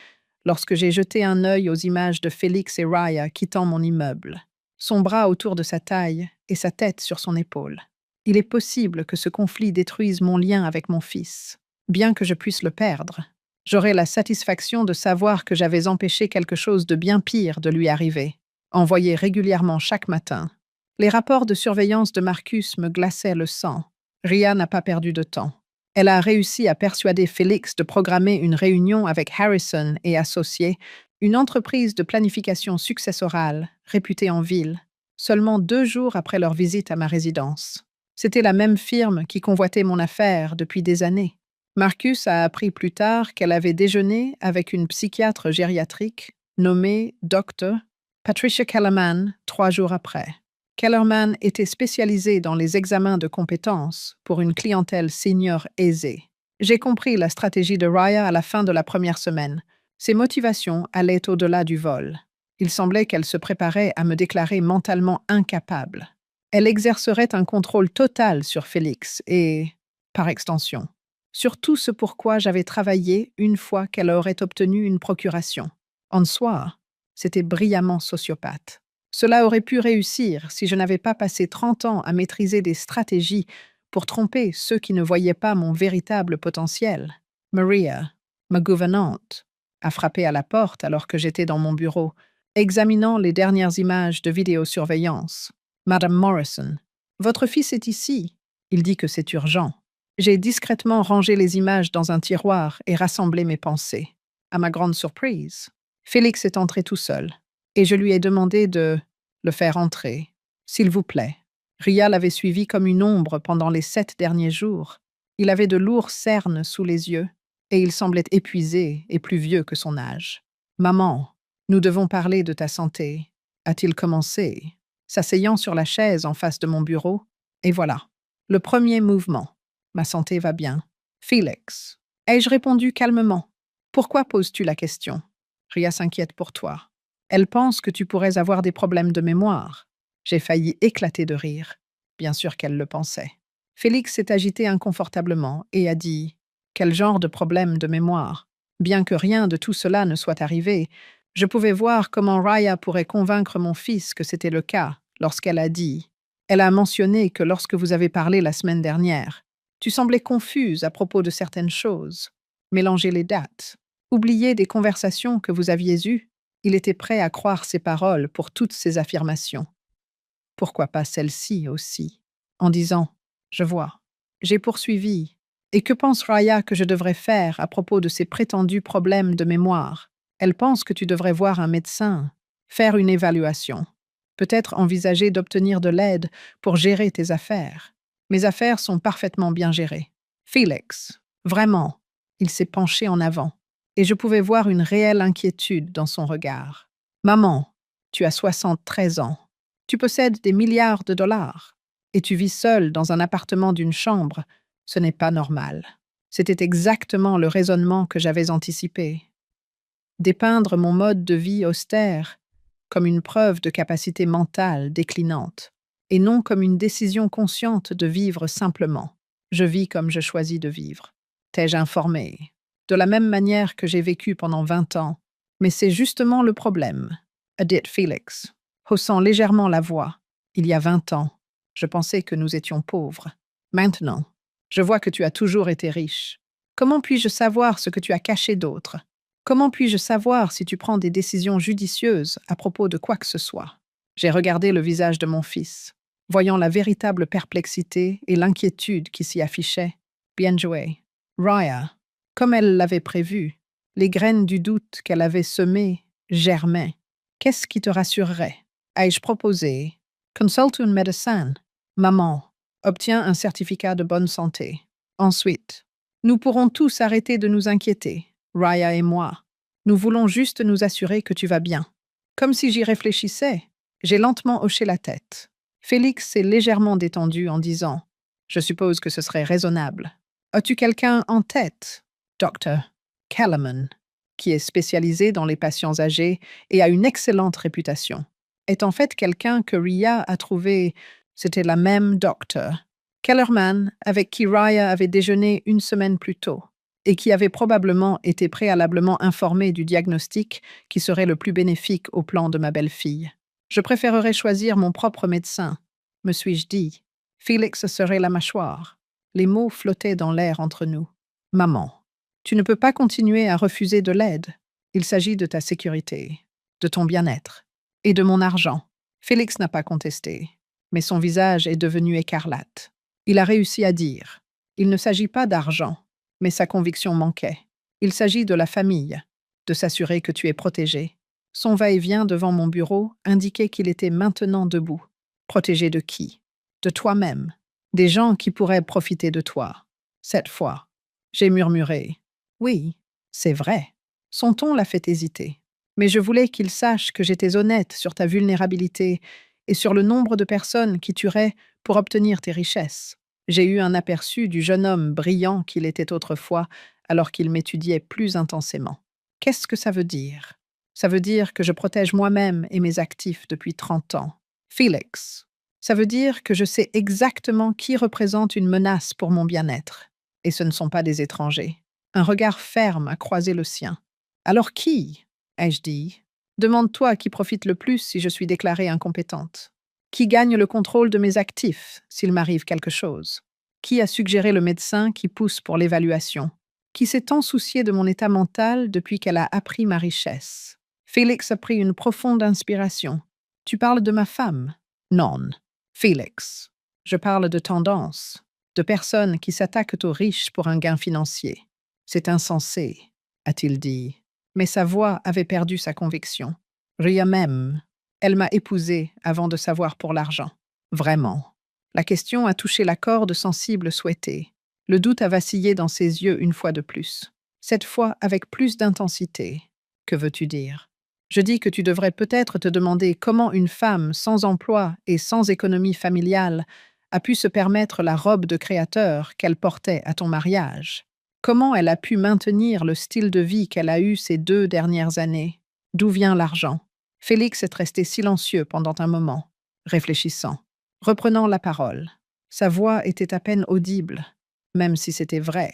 lorsque j'ai jeté un œil aux images de Félix et Raya quittant mon immeuble, son bras autour de sa taille et sa tête sur son épaule. Il est possible que ce conflit détruise mon lien avec mon fils. Bien que je puisse le perdre, j'aurai la satisfaction de savoir que j'avais empêché quelque chose de bien pire de lui arriver. Envoyé régulièrement chaque matin. Les rapports de surveillance de Marcus me glaçaient le sang. Ria n'a pas perdu de temps. Elle a réussi à persuader Félix de programmer une réunion avec Harrison et Associés, une entreprise de planification successorale réputée en ville, seulement 2 jours après leur visite à ma résidence. C'était la même firme qui convoitait mon affaire depuis des années. Marcus a appris plus tard qu'elle avait déjeuné avec une psychiatre gériatrique nommée Dr. Patricia Kellerman 3 jours après. Kellerman était spécialisée dans les examens de compétences pour une clientèle senior aisée. J'ai compris la stratégie de Raya à la fin de la première semaine. Ses motivations allaient au-delà du vol. Il semblait qu'elle se préparait à me déclarer mentalement incapable. Elle exercerait un contrôle total sur Félix et, par extension, sur tout ce pourquoi j'avais travaillé une fois qu'elle aurait obtenu une procuration. En soi, c'était brillamment sociopathe. Cela aurait pu réussir si je n'avais pas passé 30 ans à maîtriser des stratégies pour tromper ceux qui ne voyaient pas mon véritable potentiel. Maria, ma gouvernante, a frappé à la porte alors que j'étais dans mon bureau, examinant les dernières images de vidéosurveillance. Madame Morrison, votre fils est ici. Il dit que c'est urgent. J'ai discrètement rangé les images dans un tiroir et rassemblé mes pensées. À ma grande surprise, Félix est entré tout seul, et je lui ai demandé de le faire entrer, s'il vous plaît. Ria l'avait suivi comme une ombre pendant les 7 derniers jours. Il avait de lourds cernes sous les yeux, et il semblait épuisé et plus vieux que son âge. Maman, nous devons parler de ta santé, a-t-il commencé, s'asseyant sur la chaise en face de mon bureau. Et voilà. Le premier mouvement. Ma santé va bien. Félix. Ai-je répondu calmement. Pourquoi poses-tu la question? Ria s'inquiète pour toi. Elle pense que tu pourrais avoir des problèmes de mémoire. J'ai failli éclater de rire. Bien sûr qu'elle le pensait. Félix s'est agité inconfortablement et a dit « Quel genre de problème de mémoire ?» Bien que rien de tout cela ne soit arrivé, je pouvais voir comment Raya pourrait convaincre mon fils que c'était le cas lorsqu'elle a dit « Elle a mentionné que lorsque vous avez parlé la semaine dernière, tu semblais confuse à propos de certaines choses. Mélanger les dates. Oublier des conversations que vous aviez eues. » Il était prêt à croire ses paroles pour toutes ses affirmations. Pourquoi pas celle-ci aussi? En disant « Je vois. » J'ai poursuivi. Et que pense Raya que je devrais faire à propos de ses prétendus problèmes de mémoire? Elle pense que tu devrais voir un médecin, faire une évaluation, peut-être envisager d'obtenir de l'aide pour gérer tes affaires. Mes affaires sont parfaitement bien gérées. Félix, vraiment, il s'est penché en avant, et je pouvais voir une réelle inquiétude dans son regard. Maman, tu as 73 ans. Tu possèdes des milliards de dollars, et tu vis seule dans un appartement d'une chambre. Ce n'est pas normal. C'était exactement le raisonnement que j'avais anticipé. Dépeindre mon mode de vie austère comme une preuve de capacité mentale déclinante, et non comme une décision consciente de vivre simplement. Je vis comme je choisis de vivre. T'ai-je informé? De la même manière que j'ai vécu pendant 20 ans. Mais c'est justement le problème, a dit Félix, haussant légèrement la voix. Il y a 20 ans, je pensais que nous étions pauvres. Maintenant, je vois que tu as toujours été riche. Comment puis-je savoir ce que tu as caché d'autre? Comment puis-je savoir si tu prends des décisions judicieuses à propos de quoi que ce soit? J'ai regardé le visage de mon fils, voyant la véritable perplexité et l'inquiétude qui s'y affichaient. Bien joué. Raya, comme elle l'avait prévu, les graines du doute qu'elle avait semées germaient. Qu'est-ce qui te rassurerait? Ai-je proposé? Consulte un médecin. Maman, obtiens un certificat de bonne santé. Ensuite, nous pourrons tous arrêter de nous inquiéter. Raya et moi, nous voulons juste nous assurer que tu vas bien. Comme si j'y réfléchissais, j'ai lentement hoché la tête. Félix s'est légèrement détendu en disant « Je suppose que ce serait raisonnable. As-tu quelqu'un en tête? Dr. Kellerman, qui est spécialisé dans les patients âgés et a une excellente réputation, est en fait quelqu'un que Ria a trouvé, c'était la même docteur. Kellerman, avec qui Raya avait déjeuné une semaine plus tôt, et qui avait probablement été préalablement informé du diagnostic qui serait le plus bénéfique au plan de ma belle-fille. Je préférerais choisir mon propre médecin, me suis-je dit. Félix serait la mâchoire. Les mots flottaient dans l'air entre nous. Maman, tu ne peux pas continuer à refuser de l'aide. Il s'agit de ta sécurité, de ton bien-être et de mon argent. Félix n'a pas contesté, mais son visage est devenu écarlate. Il a réussi à dire « Il ne s'agit pas d'argent ». Mais sa conviction manquait. Il s'agit de la famille, de s'assurer que tu es protégé. Son va-et-vient devant mon bureau indiquait qu'il était maintenant debout. Protégé de qui? De toi-même. Des gens qui pourraient profiter de toi. Cette fois, j'ai murmuré. Oui, c'est vrai. Son ton l'a fait hésiter. Mais je voulais qu'il sache que j'étais honnête sur ta vulnérabilité et sur le nombre de personnes qui tueraient pour obtenir tes richesses. J'ai eu un aperçu du jeune homme brillant qu'il était autrefois alors qu'il m'étudiait plus intensément. Qu'est-ce que ça veut dire? Ça veut dire que je protège moi-même et mes actifs depuis 30 ans. Félix, ça veut dire que je sais exactement qui représente une menace pour mon bien-être. Et ce ne sont pas des étrangers. Un regard ferme a croisé le sien. Alors qui? Ai-je dit. Demande-toi qui profite le plus si je suis déclarée incompétente. Qui gagne le contrôle de mes actifs s'il m'arrive quelque chose? Qui a suggéré le médecin qui pousse pour l'évaluation? Qui s'est tant soucié de mon état mental depuis qu'elle a appris ma richesse? Félix a pris une profonde inspiration. Tu parles de ma femme? Non. Félix. Je parle de tendance, de personnes qui s'attaquent aux riches pour un gain financier. C'est insensé, a-t-il dit. Mais sa voix avait perdu sa conviction. Ria même. Elle m'a épousée avant de savoir pour l'argent. Vraiment. La question a touché la corde sensible souhaitée. Le doute a vacillé dans ses yeux une fois de plus. Cette fois avec plus d'intensité. Que veux-tu dire? Je dis que tu devrais peut-être te demander comment une femme sans emploi et sans économie familiale a pu se permettre la robe de créateur qu'elle portait à ton mariage. Comment elle a pu maintenir le style de vie qu'elle a eu ces 2 dernières années? D'où vient l'argent? Félix est resté silencieux pendant un moment, réfléchissant, reprenant la parole. Sa voix était à peine audible, même si c'était vrai.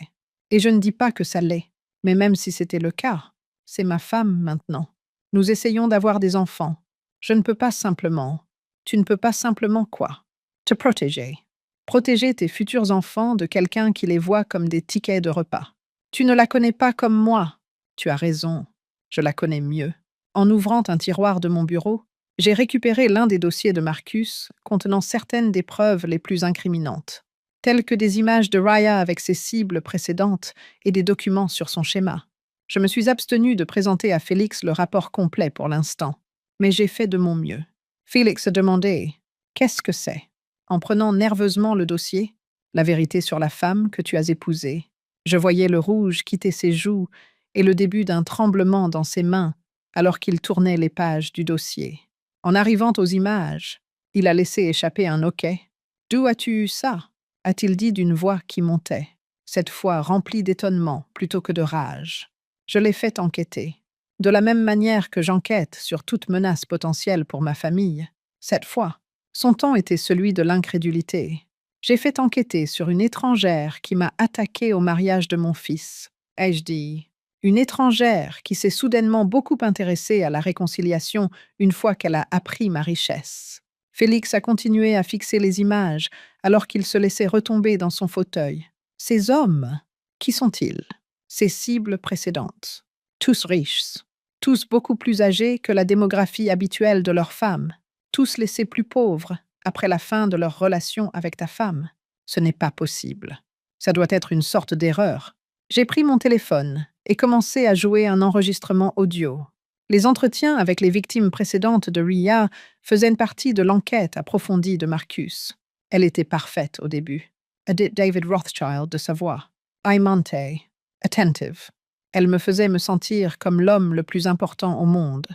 Et je ne dis pas que ça l'est, mais même si c'était le cas, c'est ma femme maintenant. Nous essayons d'avoir des enfants. Je ne peux pas simplement. Tu ne peux pas simplement quoi? Te protéger. Protéger tes futurs enfants de quelqu'un qui les voit comme des tickets de repas. Tu ne la connais pas comme moi. Tu as raison. Je la connais mieux. En ouvrant un tiroir de mon bureau, j'ai récupéré l'un des dossiers de Marcus contenant certaines des preuves les plus incriminantes, telles que des images de Raya avec ses cibles précédentes et des documents sur son schéma. Je me suis abstenu de présenter à Félix le rapport complet pour l'instant, mais j'ai fait de mon mieux. Félix a demandé « Qu'est-ce que c'est ?» En prenant nerveusement le dossier, la vérité sur la femme que tu as épousée. Je voyais le rouge quitter ses joues et le début d'un tremblement dans ses mains alors qu'il tournait les pages du dossier. En arrivant aux images, il a laissé échapper un hoquet. « D'où as-tu eu ça ?» a-t-il dit d'une voix qui montait, cette fois remplie d'étonnement plutôt que de rage. Je l'ai fait enquêter. De la même manière que j'enquête sur toute menace potentielle pour ma famille, cette fois, son ton était celui de l'incrédulité. J'ai fait enquêter sur une étrangère qui m'a attaqué au mariage de mon fils. Ai-je dit, une étrangère qui s'est soudainement beaucoup intéressée à la réconciliation une fois qu'elle a appris ma richesse. Félix a continué à fixer les images alors qu'il se laissait retomber dans son fauteuil. Ces hommes, qui sont-ils? Ses cibles précédentes. Tous riches, tous beaucoup plus âgés que la démographie habituelle de leurs femmes, tous laissés plus pauvres après la fin de leur relation avec ta femme. Ce n'est pas possible. Ça doit être une sorte d'erreur. J'ai pris mon téléphone et commencé à jouer un enregistrement audio. Les entretiens avec les victimes précédentes de Ria faisaient partie de l'enquête approfondie de Marcus. Elle était parfaite au début. A dit David Rothschild de sa voix. Aimante, attentive. Elle me faisait me sentir comme l'homme le plus important au monde.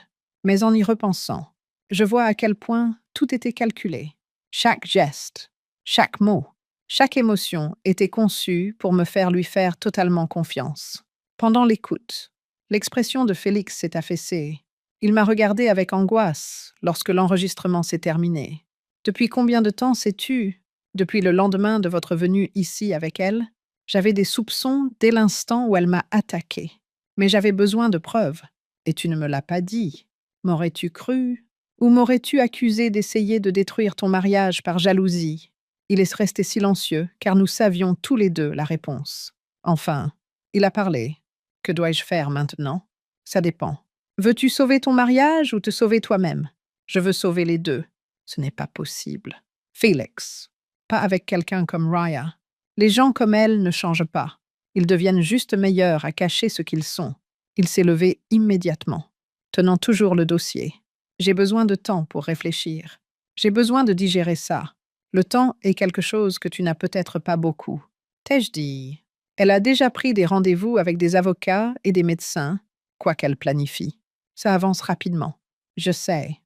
Mais en y repensant, je vois à quel point tout était calculé. Chaque geste, chaque mot, chaque émotion était conçue pour me faire lui faire totalement confiance. Pendant l'écoute, l'expression de Félix s'est affaissée. Il m'a regardé avec angoisse lorsque l'enregistrement s'est terminé. « Depuis combien de temps sais-tu? Depuis le lendemain de votre venue ici avec elle? J'avais des soupçons dès l'instant où elle m'a attaqué. Mais j'avais besoin de preuves. Et tu ne me l'as pas dit. M'aurais-tu cru? Ou m'aurais-tu accusé d'essayer de détruire ton mariage par jalousie ?» Il est resté silencieux, car nous savions tous les deux la réponse. Enfin, il a parlé. « Que dois-je faire maintenant? Ça dépend. Veux-tu sauver ton mariage ou te sauver toi-même? Je veux sauver les deux. Ce n'est pas possible. Félix. Pas avec quelqu'un comme Raya. Les gens comme elle ne changent pas. Ils deviennent juste meilleurs à cacher ce qu'ils sont. » Il s'est levé immédiatement, tenant toujours le dossier. « J'ai besoin de temps pour réfléchir. J'ai besoin de digérer ça. Le temps est quelque chose que tu n'as peut-être pas beaucoup. » T'ai-je dit? Elle a déjà pris des rendez-vous avec des avocats et des médecins, quoi qu'elle planifie. Ça avance rapidement. Je sais.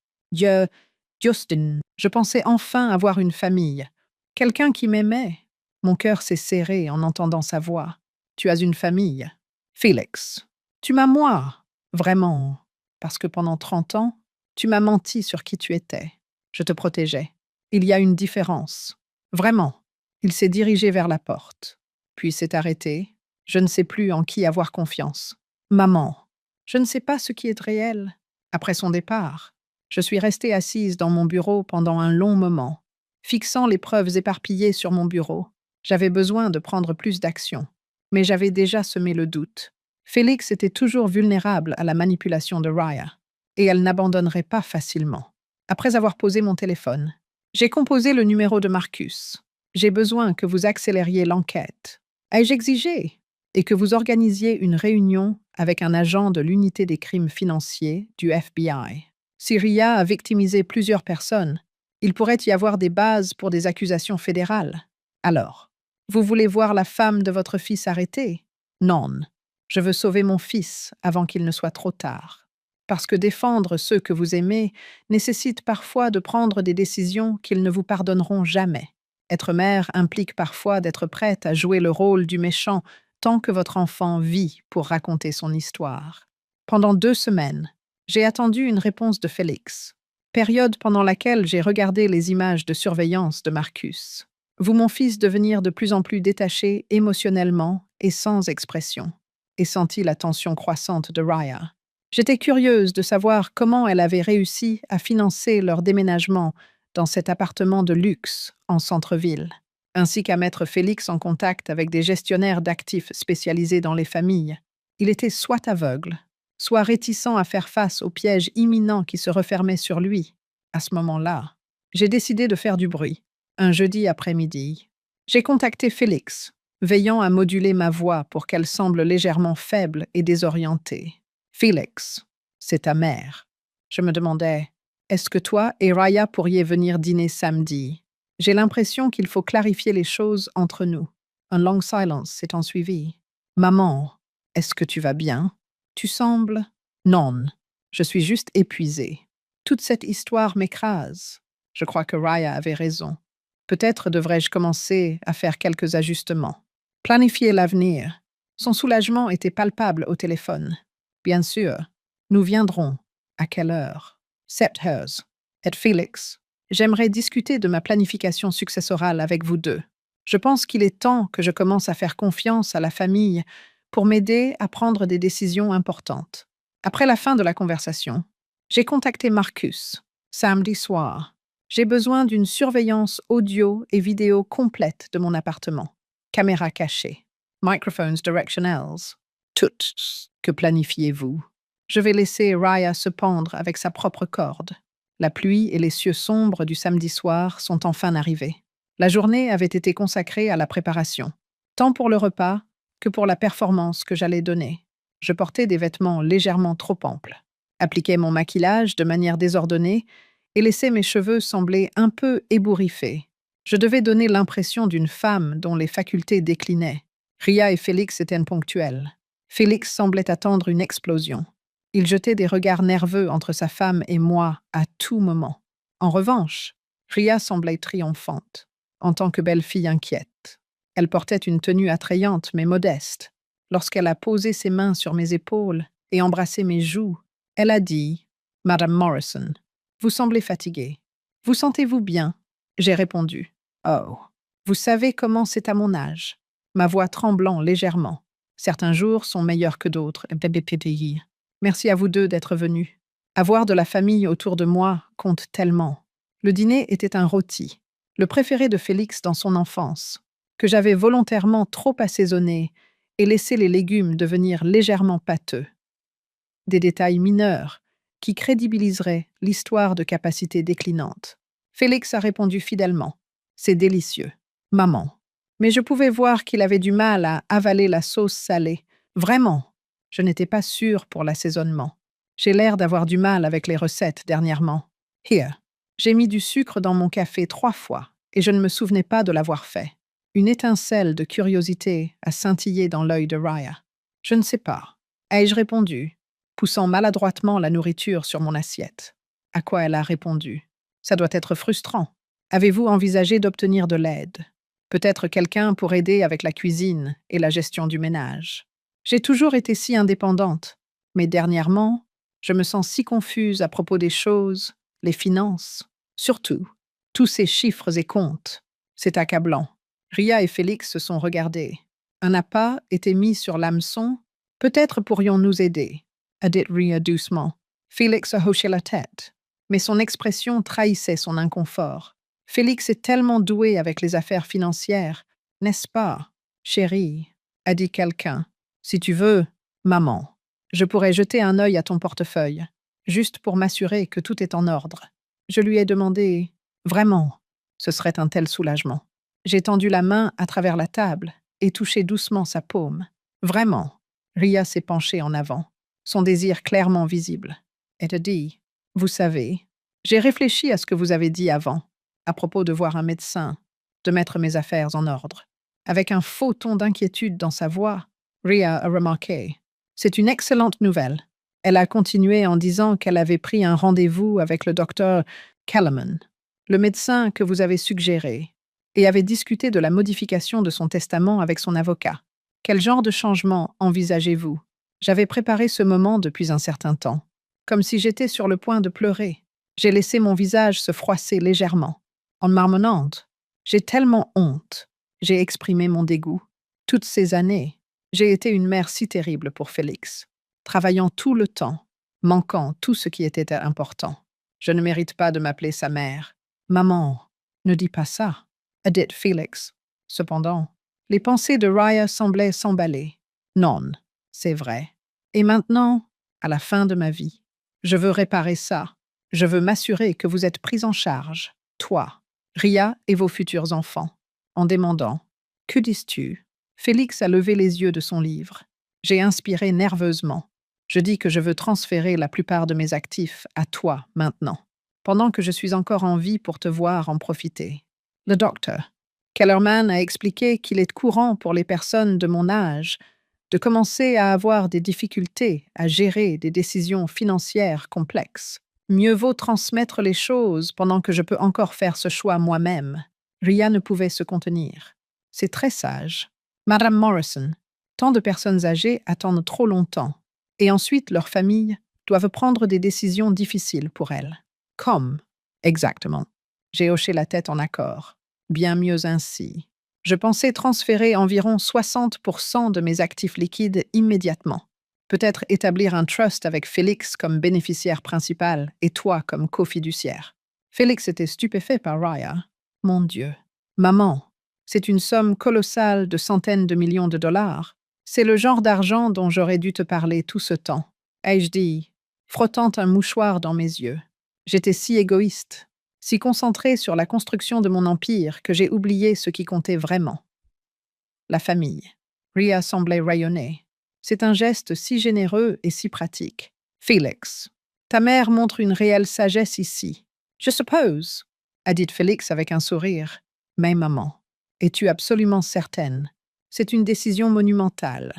Justin, je pensais enfin avoir une famille. Quelqu'un qui m'aimait. Mon cœur s'est serré en entendant sa voix. Tu as une famille. Félix, tu m'as moi. Vraiment. Parce que pendant 30 ans, tu m'as menti sur qui tu étais. Je te protégeais. Il y a une différence. Vraiment. Il s'est dirigé vers la porte. Puis s'est arrêté. Je ne sais plus en qui avoir confiance. Maman. Je ne sais pas ce qui est réel. Après son départ, je suis restée assise dans mon bureau pendant un long moment, fixant les preuves éparpillées sur mon bureau. J'avais besoin de prendre plus d'action, mais j'avais déjà semé le doute. Félix était toujours vulnérable à la manipulation de Raya, et elle n'abandonnerait pas facilement. Après avoir posé mon téléphone, j'ai composé le numéro de Marcus. J'ai besoin que vous accélériez l'enquête. Ai-je exigé? Et que vous organisiez une réunion avec un agent de l'unité des crimes financiers du FBI. Si Ria a victimisé plusieurs personnes, il pourrait y avoir des bases pour des accusations fédérales. Alors, vous voulez voir la femme de votre fils arrêtée? Non. Je veux sauver mon fils avant qu'il ne soit trop tard. Parce que défendre ceux que vous aimez nécessite parfois de prendre des décisions qu'ils ne vous pardonneront jamais. Être mère implique parfois d'être prête à jouer le rôle du méchant tant que votre enfant vit pour raconter son histoire. Pendant 2 semaines, j'ai attendu une réponse de Félix, période pendant laquelle j'ai regardé les images de surveillance de Marcus. Vous mon fils devenir de plus en plus détaché émotionnellement et sans expression, et senti la tension croissante de Raya. J'étais curieuse de savoir comment elle avait réussi à financer leur déménagement dans cet appartement de luxe en centre-ville, ainsi qu'à mettre Félix en contact avec des gestionnaires d'actifs spécialisés dans les familles. Il était soit aveugle, soit réticent à faire face au piège imminent qui se refermait sur lui. À ce moment-là, j'ai décidé de faire du bruit. Un jeudi après-midi, j'ai contacté Félix, veillant à moduler ma voix pour qu'elle semble légèrement faible et désorientée. Félix, c'est ta mère. Je me demandais, est-ce que toi et Raya pourriez venir dîner samedi? J'ai l'impression qu'il faut clarifier les choses entre nous. Un long silence s'est ensuivi. Maman, est-ce que tu vas bien? Tu sembles... Non, je suis juste épuisée. Toute cette histoire m'écrase. Je crois que Raya avait raison. Peut-être devrais-je commencer à faire quelques ajustements. Planifier l'avenir. Son soulagement était palpable au téléphone. Bien sûr, nous viendrons. À quelle heure? 7 heures. Et Félix, j'aimerais discuter de ma planification successorale avec vous deux. Je pense qu'il est temps que je commence à faire confiance à la famille pour m'aider à prendre des décisions importantes. Après la fin de la conversation, j'ai contacté Marcus, samedi soir. J'ai besoin d'une surveillance audio et vidéo complète de mon appartement. Caméra cachée, microphones directionals. Tout. Que planifiez-vous? Je vais laisser Raya se pendre avec sa propre corde. La pluie et les cieux sombres du samedi soir sont enfin arrivés. La journée avait été consacrée à la préparation, tant pour le repas que pour la performance que j'allais donner. Je portais des vêtements légèrement trop amples, appliquais mon maquillage de manière désordonnée et laissais mes cheveux sembler un peu ébouriffés. Je devais donner l'impression d'une femme dont les facultés déclinaient. Ria et Félix étaient ponctuels. Félix semblait attendre une explosion. Il jetait des regards nerveux entre sa femme et moi à tout moment. En revanche, Ria semblait triomphante, en tant que belle-fille inquiète. Elle portait une tenue attrayante mais modeste. Lorsqu'elle a posé ses mains sur mes épaules et embrassé mes joues, elle a dit « Madame Morrison, vous semblez fatiguée. Vous sentez-vous bien ?» J'ai répondu « Oh, vous savez comment c'est à mon âge. » Ma voix tremblant légèrement. Certains jours sont meilleurs que d'autres. Merci à vous deux d'être venus. Avoir de la famille autour de moi compte tellement. Le dîner était un rôti, le préféré de Félix dans son enfance, que j'avais volontairement trop assaisonné et laissé les légumes devenir légèrement pâteux. Des détails mineurs qui crédibiliseraient l'histoire de capacités déclinantes. Félix a répondu fidèlement. C'est délicieux. Maman. Mais je pouvais voir qu'il avait du mal à avaler la sauce salée. Vraiment. Je n'étais pas sûre pour l'assaisonnement. J'ai l'air d'avoir du mal avec les recettes dernièrement. Here. J'ai mis du sucre dans mon café 3 fois et je ne me souvenais pas de l'avoir fait. Une étincelle de curiosité a scintillé dans l'œil de Raya. Je ne sais pas. Ai-je répondu, poussant maladroitement la nourriture sur mon assiette. À quoi elle a répondu. Ça doit être frustrant. Avez-vous envisagé d'obtenir de l'aide? Peut-être quelqu'un pour aider avec la cuisine et la gestion du ménage. J'ai toujours été si indépendante, mais dernièrement, je me sens si confuse à propos des choses, les finances, surtout, tous ces chiffres et comptes. C'est accablant. Ria et Félix se sont regardés. Un appât était mis sur l'hameçon. Peut-être pourrions-nous aider, a dit Ria doucement. Félix a hoché la tête, mais son expression trahissait son inconfort. Félix est tellement doué avec les affaires financières, n'est-ce pas, chérie, a dit quelqu'un. Si tu veux, maman, je pourrais jeter un œil à ton portefeuille, juste pour m'assurer que tout est en ordre. Je lui ai demandé, vraiment, ce serait un tel soulagement. J'ai tendu la main à travers la table et touché doucement sa paume. Vraiment, Ria s'est penchée en avant, son désir clairement visible. Elle a dit, vous savez, j'ai réfléchi à ce que vous avez dit avant, à propos de voir un médecin, de mettre mes affaires en ordre. Avec un faux ton d'inquiétude dans sa voix, Ria a remarqué. C'est une excellente nouvelle. Elle a continué en disant qu'elle avait pris un rendez-vous avec le docteur Kellerman, le médecin que vous avez suggéré, et avait discuté de la modification de son testament avec son avocat. Quel genre de changement envisagez-vous? J'avais préparé ce moment depuis un certain temps, comme si j'étais sur le point de pleurer. J'ai laissé mon visage se froisser légèrement. En marmonnant, j'ai tellement honte. J'ai exprimé mon dégoût. Toutes ces années, j'ai été une mère si terrible pour Félix, travaillant tout le temps, manquant tout ce qui était important. Je ne mérite pas de m'appeler sa mère. Maman, ne dis pas ça, a dit Félix. Cependant, les pensées de Raya semblaient s'emballer. Non, c'est vrai. Et maintenant, à la fin de ma vie, je veux réparer ça. Je veux m'assurer que vous êtes pris en charge, toi, Ria et vos futurs enfants. En demandant « Que dis-tu » Félix a levé les yeux de son livre. J'ai inspiré nerveusement. Je dis que je veux transférer la plupart de mes actifs à toi maintenant, pendant que je suis encore en vie pour te voir en profiter. Le docteur Kellerman a expliqué qu'il est courant pour les personnes de mon âge de commencer à avoir des difficultés à gérer des décisions financières complexes. Mieux vaut transmettre les choses pendant que je peux encore faire ce choix moi-même. Ria ne pouvait se contenir. C'est très sage. Madame Morrison, tant de personnes âgées attendent trop longtemps, et ensuite leurs familles doivent prendre des décisions difficiles pour elles. Comme, exactement. J'ai hoché la tête en accord. Bien mieux ainsi. Je pensais transférer environ 60% de mes actifs liquides immédiatement. Peut-être établir un trust avec Félix comme bénéficiaire principal et toi comme cofiduciaire. Félix était stupéfait par Raya. Mon Dieu. Maman, c'est une somme colossale de centaines de millions de dollars. C'est le genre d'argent dont j'aurais dû te parler tout ce temps, ai-je dit, frottant un mouchoir dans mes yeux. J'étais si égoïste, si concentré sur la construction de mon empire que j'ai oublié ce qui comptait vraiment. La famille. Ria semblait rayonner. C'est un geste si généreux et si pratique. Félix, ta mère montre une réelle sagesse ici. Je suppose, a dit Félix avec un sourire. Mais maman, es-tu absolument certaine? C'est une décision monumentale.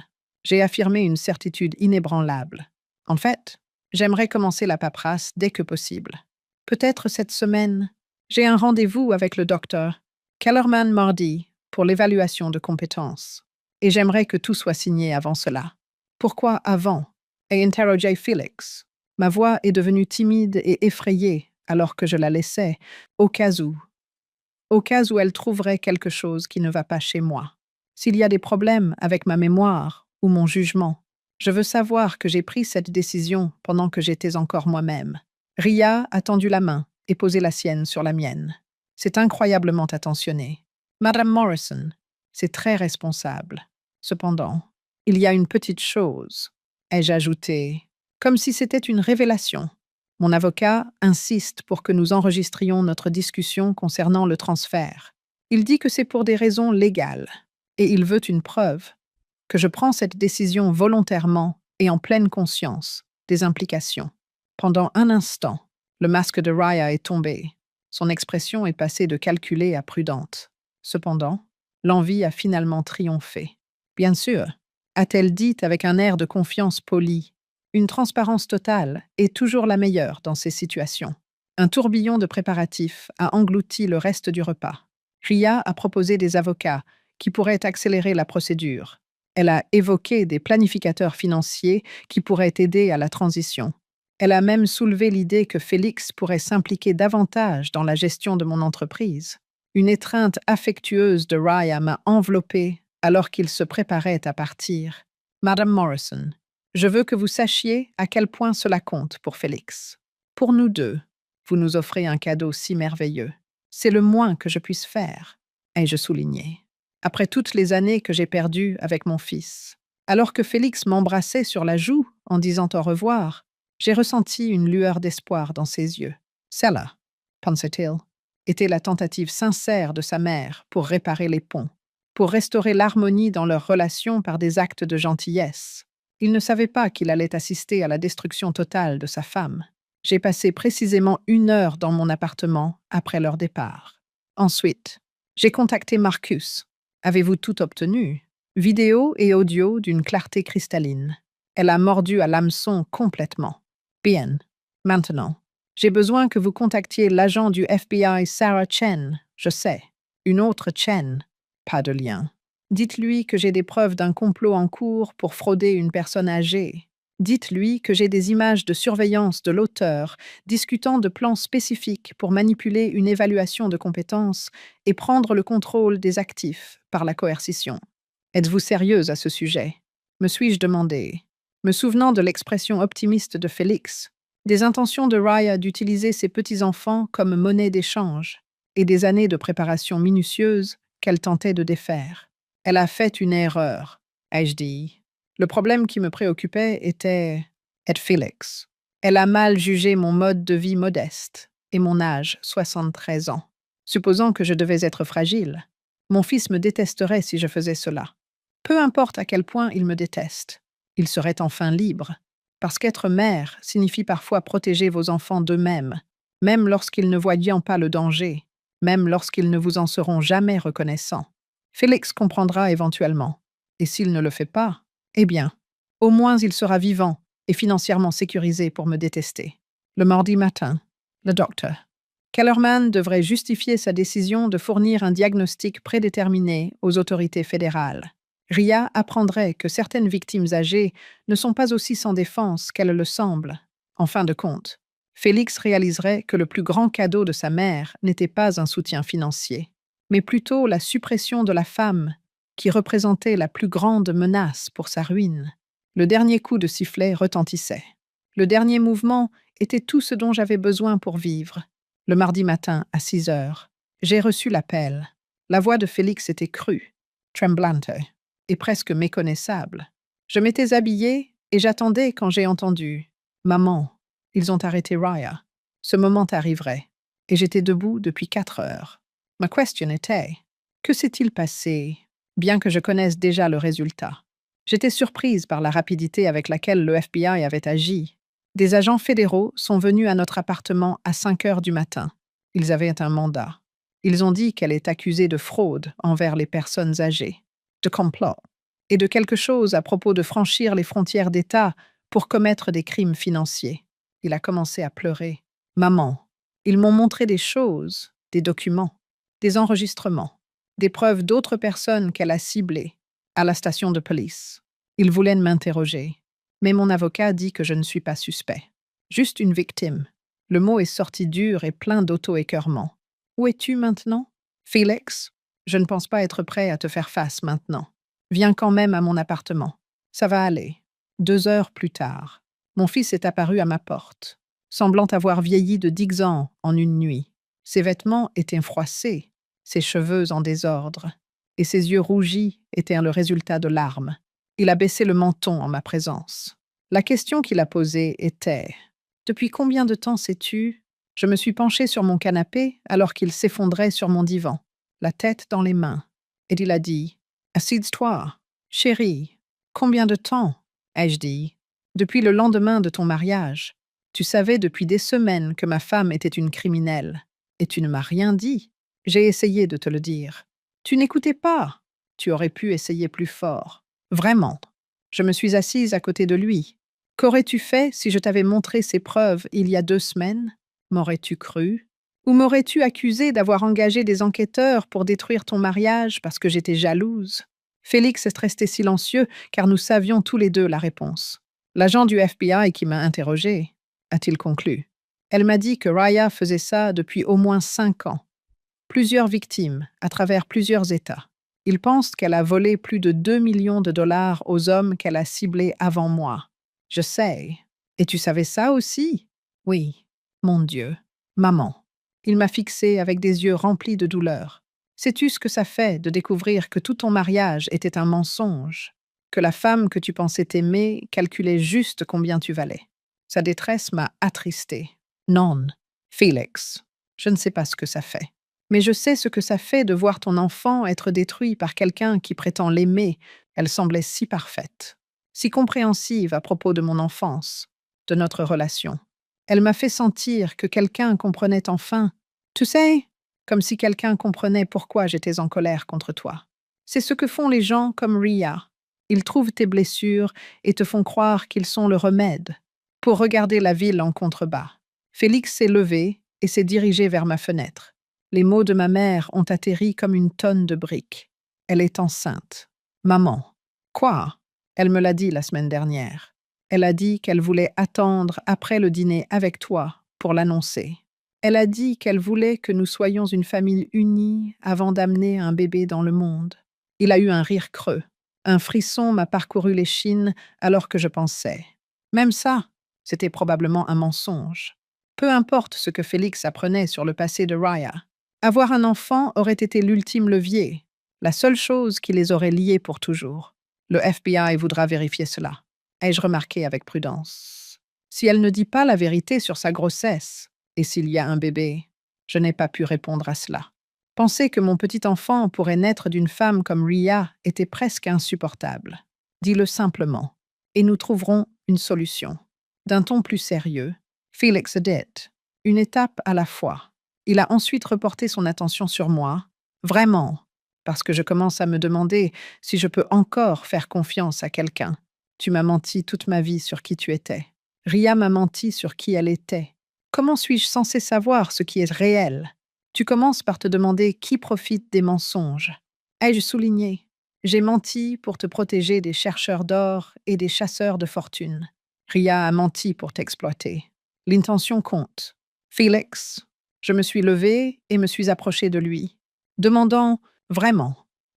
J'ai affirmé une certitude inébranlable. En fait, j'aimerais commencer la paperasse dès que possible. Peut-être cette semaine. J'ai un rendez-vous avec le docteur Kellerman mardi pour l'évaluation de compétences. Et j'aimerais que tout soit signé avant cela. Pourquoi avant? A interrogé Félix. Ma voix est devenue timide et effrayée alors que je la laissais, au cas où elle trouverait quelque chose qui ne va pas chez moi. S'il y a des problèmes avec ma mémoire ou mon jugement, je veux savoir que j'ai pris cette décision pendant que j'étais encore moi-même. Ria a tendu la main et posé la sienne sur la mienne. C'est incroyablement attentionné. Madame Morrison, c'est très responsable. Cependant, il y a une petite chose, ai-je ajouté, comme si c'était une révélation. Mon avocat insiste pour que nous enregistrions notre discussion concernant le transfert. Il dit que c'est pour des raisons légales, et il veut une preuve, que je prends cette décision volontairement et en pleine conscience des implications. Pendant un instant, le masque de Raya est tombé. Son expression est passée de calculée à prudente. Cependant, l'envie a finalement triomphé. Bien sûr, a-t-elle dit avec un air de confiance polie. Une transparence totale est toujours la meilleure dans ces situations. Un tourbillon de préparatifs a englouti le reste du repas. Ria a proposé des avocats qui pourraient accélérer la procédure. Elle a évoqué des planificateurs financiers qui pourraient aider à la transition. Elle a même soulevé l'idée que Félix pourrait s'impliquer davantage dans la gestion de mon entreprise. Une étreinte affectueuse de Raya m'a enveloppée alors qu'il se préparait à partir. Madame Morrison, je veux que vous sachiez à quel point cela compte pour Félix. Pour nous deux, vous nous offrez un cadeau si merveilleux. C'est le moins que je puisse faire, ai-je souligné. Après toutes les années que j'ai perdues avec mon fils. Alors que Félix m'embrassait sur la joue en disant au revoir, j'ai ressenti une lueur d'espoir dans ses yeux. Celle-là, pensait-il, était la tentative sincère de sa mère pour réparer les ponts, pour restaurer l'harmonie dans leur relation par des actes de gentillesse. Il ne savait pas qu'il allait assister à la destruction totale de sa femme. J'ai passé précisément 1 heure dans mon appartement après leur départ. Ensuite, j'ai contacté Marcus. Avez-vous tout obtenu? Vidéo et audio d'une clarté cristalline. Elle a mordu à l'hameçon complètement. Bien. Maintenant, j'ai besoin que vous contactiez l'agent du FBI Sarah Chen. Je sais. Une autre Chen. Pas de lien. Dites-lui que j'ai des preuves d'un complot en cours pour frauder une personne âgée. Dites-lui que j'ai des images de surveillance de l'auteur discutant de plans spécifiques pour manipuler une évaluation de compétences et prendre le contrôle des actifs par la coercition. Êtes-vous sérieuse à ce sujet? Me suis-je demandé, me souvenant de l'expression optimiste de Félix, des intentions de Raya d'utiliser ses petits-enfants comme monnaie d'échange et des années de préparation minutieuse qu'elle tentait de défaire. Elle a fait une erreur, ai-je dit. Le problème qui me préoccupait était Félix. Elle a mal jugé mon mode de vie modeste et mon âge, 73 ans. Supposant que je devais être fragile, mon fils me détesterait si je faisais cela. Peu importe à quel point il me déteste, il serait enfin libre, parce qu'être mère signifie parfois protéger vos enfants d'eux-mêmes, même lorsqu'ils ne voient pas le danger, même lorsqu'ils ne vous en seront jamais reconnaissants. Félix comprendra éventuellement, et s'il ne le fait pas, eh bien, au moins il sera vivant et financièrement sécurisé pour me détester. Le mardi matin, le docteur Kellerman devrait justifier sa décision de fournir un diagnostic prédéterminé aux autorités fédérales. Ria apprendrait que certaines victimes âgées ne sont pas aussi sans défense qu'elles le semblent. En fin de compte, Félix réaliserait que le plus grand cadeau de sa mère n'était pas un soutien financier, mais plutôt la suppression de la femme qui représentait la plus grande menace pour sa ruine. Le dernier coup de sifflet retentissait. Le dernier mouvement était tout ce dont j'avais besoin pour vivre. Le mardi matin, à 6 heures, j'ai reçu l'appel. La voix de Félix était crue, tremblante et presque méconnaissable. Je m'étais habillée et j'attendais quand j'ai entendu « Maman, ils ont arrêté Raya. Ce moment arriverait. » Et j'étais debout depuis 4 heures. Ma question était « Que s'est-il passé ?» Bien que je connaisse déjà le résultat. J'étais surprise par la rapidité avec laquelle le FBI avait agi. Des agents fédéraux sont venus à notre appartement à 5 heures du matin. Ils avaient un mandat. Ils ont dit qu'elle est accusée de fraude envers les personnes âgées, de complot, et de quelque chose à propos de franchir les frontières d'État pour commettre des crimes financiers. Il a commencé à pleurer. « Maman, ils m'ont montré des choses, des documents, des enregistrements, des preuves d'autres personnes qu'elle a ciblées à la station de police. Ils voulaient m'interroger. Mais mon avocat dit que je ne suis pas suspect. Juste une victime. Le mot est sorti dur et plein d'auto-écœurement. Où es-tu maintenant? Félix, je ne pense pas être prêt à te faire face maintenant. Viens quand même à mon appartement. Ça va aller. 2 heures plus tard, mon fils est apparu à ma porte, semblant avoir vieilli de 10 ans en une nuit. Ses vêtements étaient froissés, ses cheveux en désordre, et ses yeux rougis étaient le résultat de larmes. Il a baissé le menton en ma présence. La question qu'il a posée était « Depuis combien de temps sais-tu » Je me suis penchée sur mon canapé alors qu'il s'effondrait sur mon divan, la tête dans les mains, et il a dit « Assise-toi, chérie. Combien de temps » ai-je dit. « Depuis le lendemain de ton mariage. Tu savais depuis des semaines que ma femme était une criminelle, et tu ne m'as rien dit. J'ai essayé de te le dire. Tu n'écoutais pas. Tu aurais pu essayer plus fort. Vraiment. Je me suis assise à côté de lui. Qu'aurais-tu fait si je t'avais montré ces preuves il y a 2 semaines? M'aurais-tu cru? Ou m'aurais-tu accusé d'avoir engagé des enquêteurs pour détruire ton mariage parce que j'étais jalouse? Félix est resté silencieux car nous savions tous les deux la réponse. L'agent du FBI qui m'a interrogé, a-t-il conclu. Elle m'a dit que Raya faisait ça depuis au moins 5 ans. Plusieurs victimes, à travers plusieurs États. Ils pensent qu'elle a volé plus de 2 millions de dollars aux hommes qu'elle a ciblés avant moi. Je sais. Et tu savais ça aussi? Oui. Mon Dieu. Maman. Il m'a fixé avec des yeux remplis de douleur. Sais-tu ce que ça fait de découvrir que tout ton mariage était un mensonge? Que la femme que tu pensais aimer calculait juste combien tu valais? Sa détresse m'a attristée. Non. Félix. Je ne sais pas ce que ça fait. Mais je sais ce que ça fait de voir ton enfant être détruit par quelqu'un qui prétend l'aimer. Elle semblait si parfaite, si compréhensive à propos de mon enfance, de notre relation. Elle m'a fait sentir que quelqu'un comprenait enfin. Tu sais, comme si quelqu'un comprenait pourquoi j'étais en colère contre toi. C'est ce que font les gens comme Ria. Ils trouvent tes blessures et te font croire qu'ils sont le remède. Pour regarder la ville en contrebas, Félix s'est levé et s'est dirigé vers ma fenêtre. Les mots de ma mère ont atterri comme une tonne de briques. Elle est enceinte. Maman. Quoi? Elle me l'a dit la semaine dernière. Elle a dit qu'elle voulait attendre après le dîner avec toi pour l'annoncer. Elle a dit qu'elle voulait que nous soyons une famille unie avant d'amener un bébé dans le monde. Il a eu un rire creux. Un frisson m'a parcouru l'échine alors que je pensais. Même ça, c'était probablement un mensonge. Peu importe ce que Félix apprenait sur le passé de Raya. Avoir un enfant aurait été l'ultime levier, la seule chose qui les aurait liés pour toujours. Le FBI voudra vérifier cela, ai-je remarqué avec prudence. Si elle ne dit pas la vérité sur sa grossesse, et s'il y a un bébé, je n'ai pas pu répondre à cela. Penser que mon petit enfant pourrait naître d'une femme comme Ria était presque insupportable. Dis-le simplement, et nous trouverons une solution. D'un ton plus sérieux, Félix dit, une étape à la fois. Il a ensuite reporté son attention sur moi, vraiment, parce que je commence à me demander si je peux encore faire confiance à quelqu'un. Tu m'as menti toute ma vie sur qui tu étais. Ria m'a menti sur qui elle était. Comment suis-je censé savoir ce qui est réel? Tu commences par te demander qui profite des mensonges. Ai-je souligné? J'ai menti pour te protéger des chercheurs d'or et des chasseurs de fortune. Ria a menti pour t'exploiter. L'intention compte. Félix, je me suis levée et me suis approchée de lui, demandant vraiment,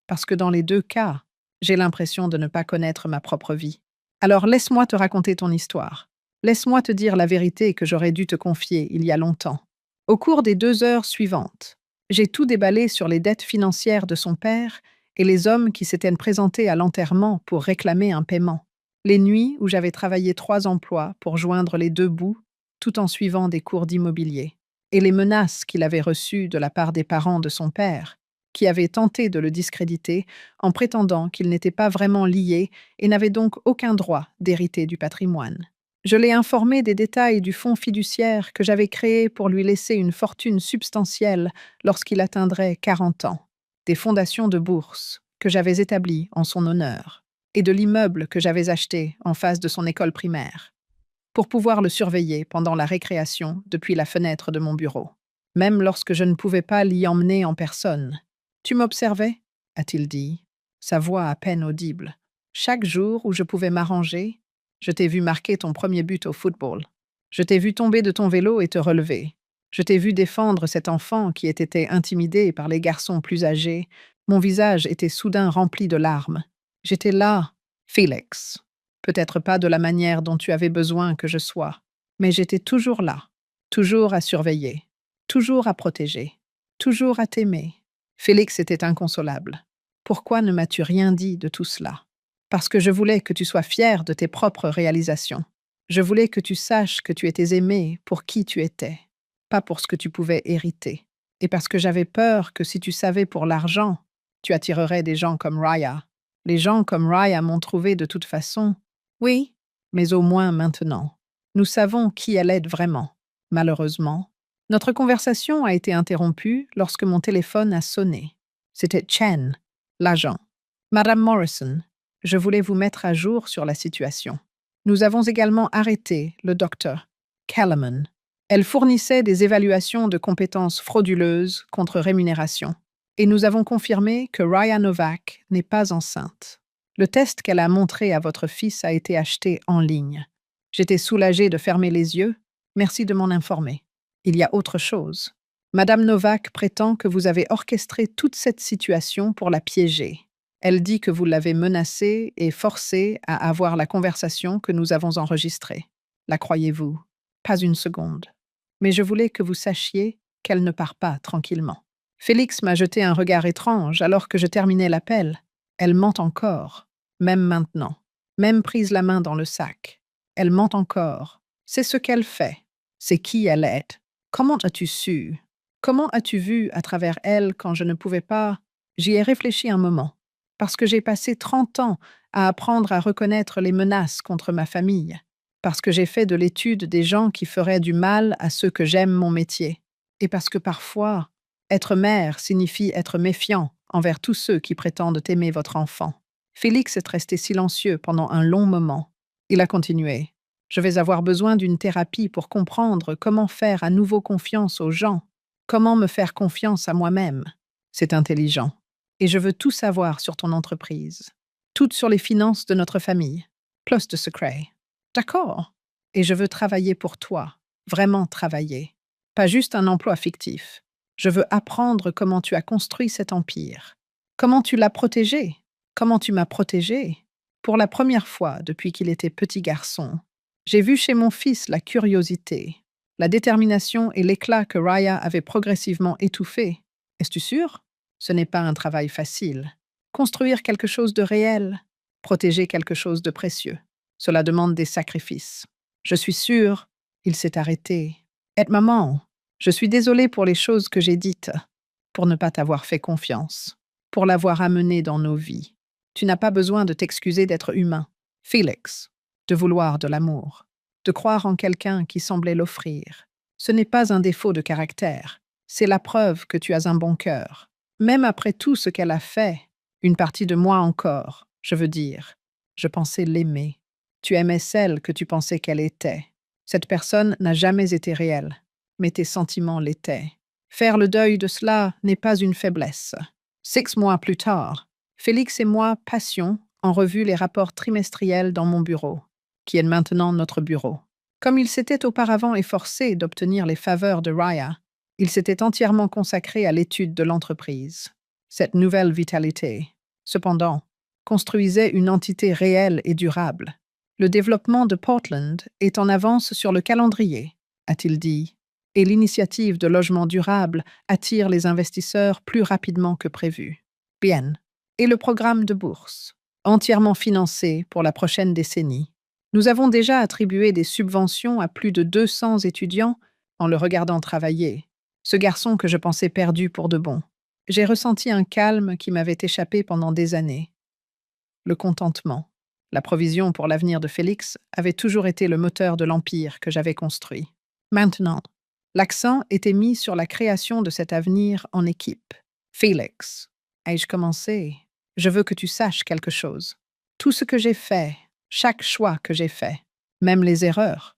parce que dans les deux cas, j'ai l'impression de ne pas connaître ma propre vie. Alors laisse-moi te raconter ton histoire. Laisse-moi te dire la vérité que j'aurais dû te confier il y a longtemps. Au cours des 2 heures suivantes, j'ai tout déballé sur les dettes financières de son père et les hommes qui s'étaient présentés à l'enterrement pour réclamer un paiement. Les nuits où j'avais travaillé 3 emplois pour joindre les 2 bouts, tout en suivant des cours d'immobilier. Et les menaces qu'il avait reçues de la part des parents de son père, qui avaient tenté de le discréditer en prétendant qu'il n'était pas vraiment lié et n'avait donc aucun droit d'hériter du patrimoine. Je l'ai informé des détails du fonds fiduciaire que j'avais créé pour lui laisser une fortune substantielle lorsqu'il atteindrait 40 ans, des fondations de bourse que j'avais établies en son honneur, et de l'immeuble que j'avais acheté en face de son école primaire, pour pouvoir le surveiller pendant la récréation depuis la fenêtre de mon bureau, même lorsque je ne pouvais pas l'y emmener en personne. Tu m'observais, a-t-il dit, sa voix à peine audible. Chaque jour où je pouvais m'arranger, je t'ai vu marquer ton premier but au football. Je t'ai vu tomber de ton vélo et te relever. Je t'ai vu défendre cet enfant qui était intimidé par les garçons plus âgés. Mon visage était soudain rempli de larmes. J'étais là, Félix. Peut-être pas de la manière dont tu avais besoin que je sois, mais j'étais toujours là, toujours à surveiller, toujours à protéger, toujours à t'aimer. Félix était inconsolable. Pourquoi ne m'as-tu rien dit de tout cela? Parce que je voulais que tu sois fier de tes propres réalisations. Je voulais que tu saches que tu étais aimé pour qui tu étais, pas pour ce que tu pouvais hériter. Et parce que j'avais peur que si tu savais pour l'argent, tu attirerais des gens comme Raya. Les gens comme Raya m'ont trouvé de toute façon. Oui, mais au moins maintenant. Nous savons qui elle est vraiment. Malheureusement, notre conversation a été interrompue lorsque mon téléphone a sonné. C'était Chen, l'agent. Madame Morrison, je voulais vous mettre à jour sur la situation. Nous avons également arrêté le docteur Kellerman. Elle fournissait des évaluations de compétences frauduleuses contre rémunération. Et nous avons confirmé que Raya Novak n'est pas enceinte. Le test qu'elle a montré à votre fils a été acheté en ligne. J'étais soulagée de fermer les yeux. Merci de m'en informer. Il y a autre chose. Madame Novak prétend que vous avez orchestré toute cette situation pour la piéger. Elle dit que vous l'avez menacée et forcée à avoir la conversation que nous avons enregistrée. La croyez-vous? Pas une seconde. Mais je voulais que vous sachiez qu'elle ne part pas tranquillement. Félix m'a jeté un regard étrange alors que je terminais l'appel. Elle ment encore, même maintenant, même prise la main dans le sac. Elle ment encore. C'est ce qu'elle fait. C'est qui elle est. Comment as-tu su? Comment as-tu vu à travers elle quand je ne pouvais pas? J'y ai réfléchi un moment. Parce que j'ai passé 30 ans à apprendre à reconnaître les menaces contre ma famille. Parce que j'ai fait de l'étude des gens qui feraient du mal à ceux que j'aime mon métier. Et parce que parfois, être mère signifie être méfiant envers tous ceux qui prétendent aimer votre enfant. Félix est resté silencieux pendant un long moment. Il a continué. Je vais avoir besoin d'une thérapie pour comprendre comment faire à nouveau confiance aux gens, comment me faire confiance à moi-même. C'est intelligent. Et je veux tout savoir sur ton entreprise. Tout sur les finances de notre famille. Plus de secrets. D'accord. Et je veux travailler pour toi. Vraiment travailler. Pas juste un emploi fictif. Je veux apprendre comment tu as construit cet empire. Comment tu l'as protégé. Comment tu m'as protégé. Pour la première fois depuis qu'il était petit garçon, j'ai vu chez mon fils la curiosité, la détermination et l'éclat que Raya avait progressivement étouffé. Es-tu sûr? Ce n'est pas un travail facile. Construire quelque chose de réel, protéger quelque chose de précieux, cela demande des sacrifices. Je suis sûre, il s'est arrêté. Et maman, je suis désolée pour les choses que j'ai dites, pour ne pas t'avoir fait confiance, pour l'avoir amené dans nos vies. Tu n'as pas besoin de t'excuser d'être humain. Félix, de vouloir de l'amour, de croire en quelqu'un qui semblait l'offrir. Ce n'est pas un défaut de caractère, c'est la preuve que tu as un bon cœur. Même après tout ce qu'elle a fait, une partie de moi encore, je veux dire, je pensais l'aimer. Tu aimais celle que tu pensais qu'elle était. Cette personne n'a jamais été réelle, mais tes sentiments l'étaient. Faire le deuil de cela n'est pas une faiblesse. 6 mois plus tard, Félix et moi passions en revue les rapports trimestriels dans mon bureau, qui est maintenant notre bureau. Comme il s'était auparavant efforcé d'obtenir les faveurs de Raya, il s'était entièrement consacré à l'étude de l'entreprise. Cette nouvelle vitalité, cependant, construisait une entité réelle et durable. Le développement de Portland est en avance sur le calendrier, a-t-il dit, et l'initiative de logement durable attire les investisseurs plus rapidement que prévu. Bien. Et le programme de bourse, entièrement financé pour la prochaine décennie. Nous avons déjà attribué des subventions à plus de 200 étudiants en le regardant travailler. Ce garçon que je pensais perdu pour de bon. J'ai ressenti un calme qui m'avait échappé pendant des années. Le contentement, la provision pour l'avenir de Félix avait toujours été le moteur de l'empire que j'avais construit. Maintenant, l'accent était mis sur la création de cet avenir en équipe. Félix, ai-je commencé? Je veux que tu saches quelque chose. Tout ce que j'ai fait, chaque choix que j'ai fait, même les erreurs,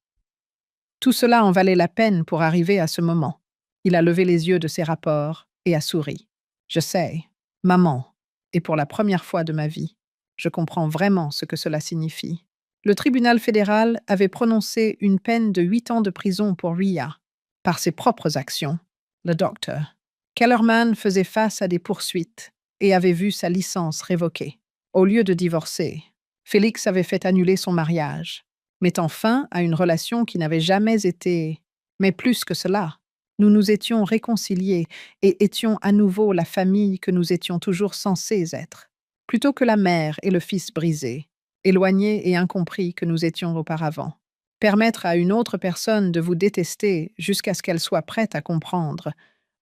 tout cela en valait la peine pour arriver à ce moment. Il a levé les yeux de ses rapports et a souri. Je sais, maman, et pour la première fois de ma vie, je comprends vraiment ce que cela signifie. Le tribunal fédéral avait prononcé une peine de 8 ans de prison pour Ria, par ses propres actions. Le docteur Kellerman faisait face à des poursuites et avait vu sa licence révoquée. Au lieu de divorcer, Félix avait fait annuler son mariage, mettant fin à une relation qui n'avait jamais été... Mais plus que cela, nous nous étions réconciliés et étions à nouveau la famille que nous étions toujours censés être, plutôt que la mère et le fils brisés, éloignés et incompris que nous étions auparavant. Permettre à une autre personne de vous détester jusqu'à ce qu'elle soit prête à comprendre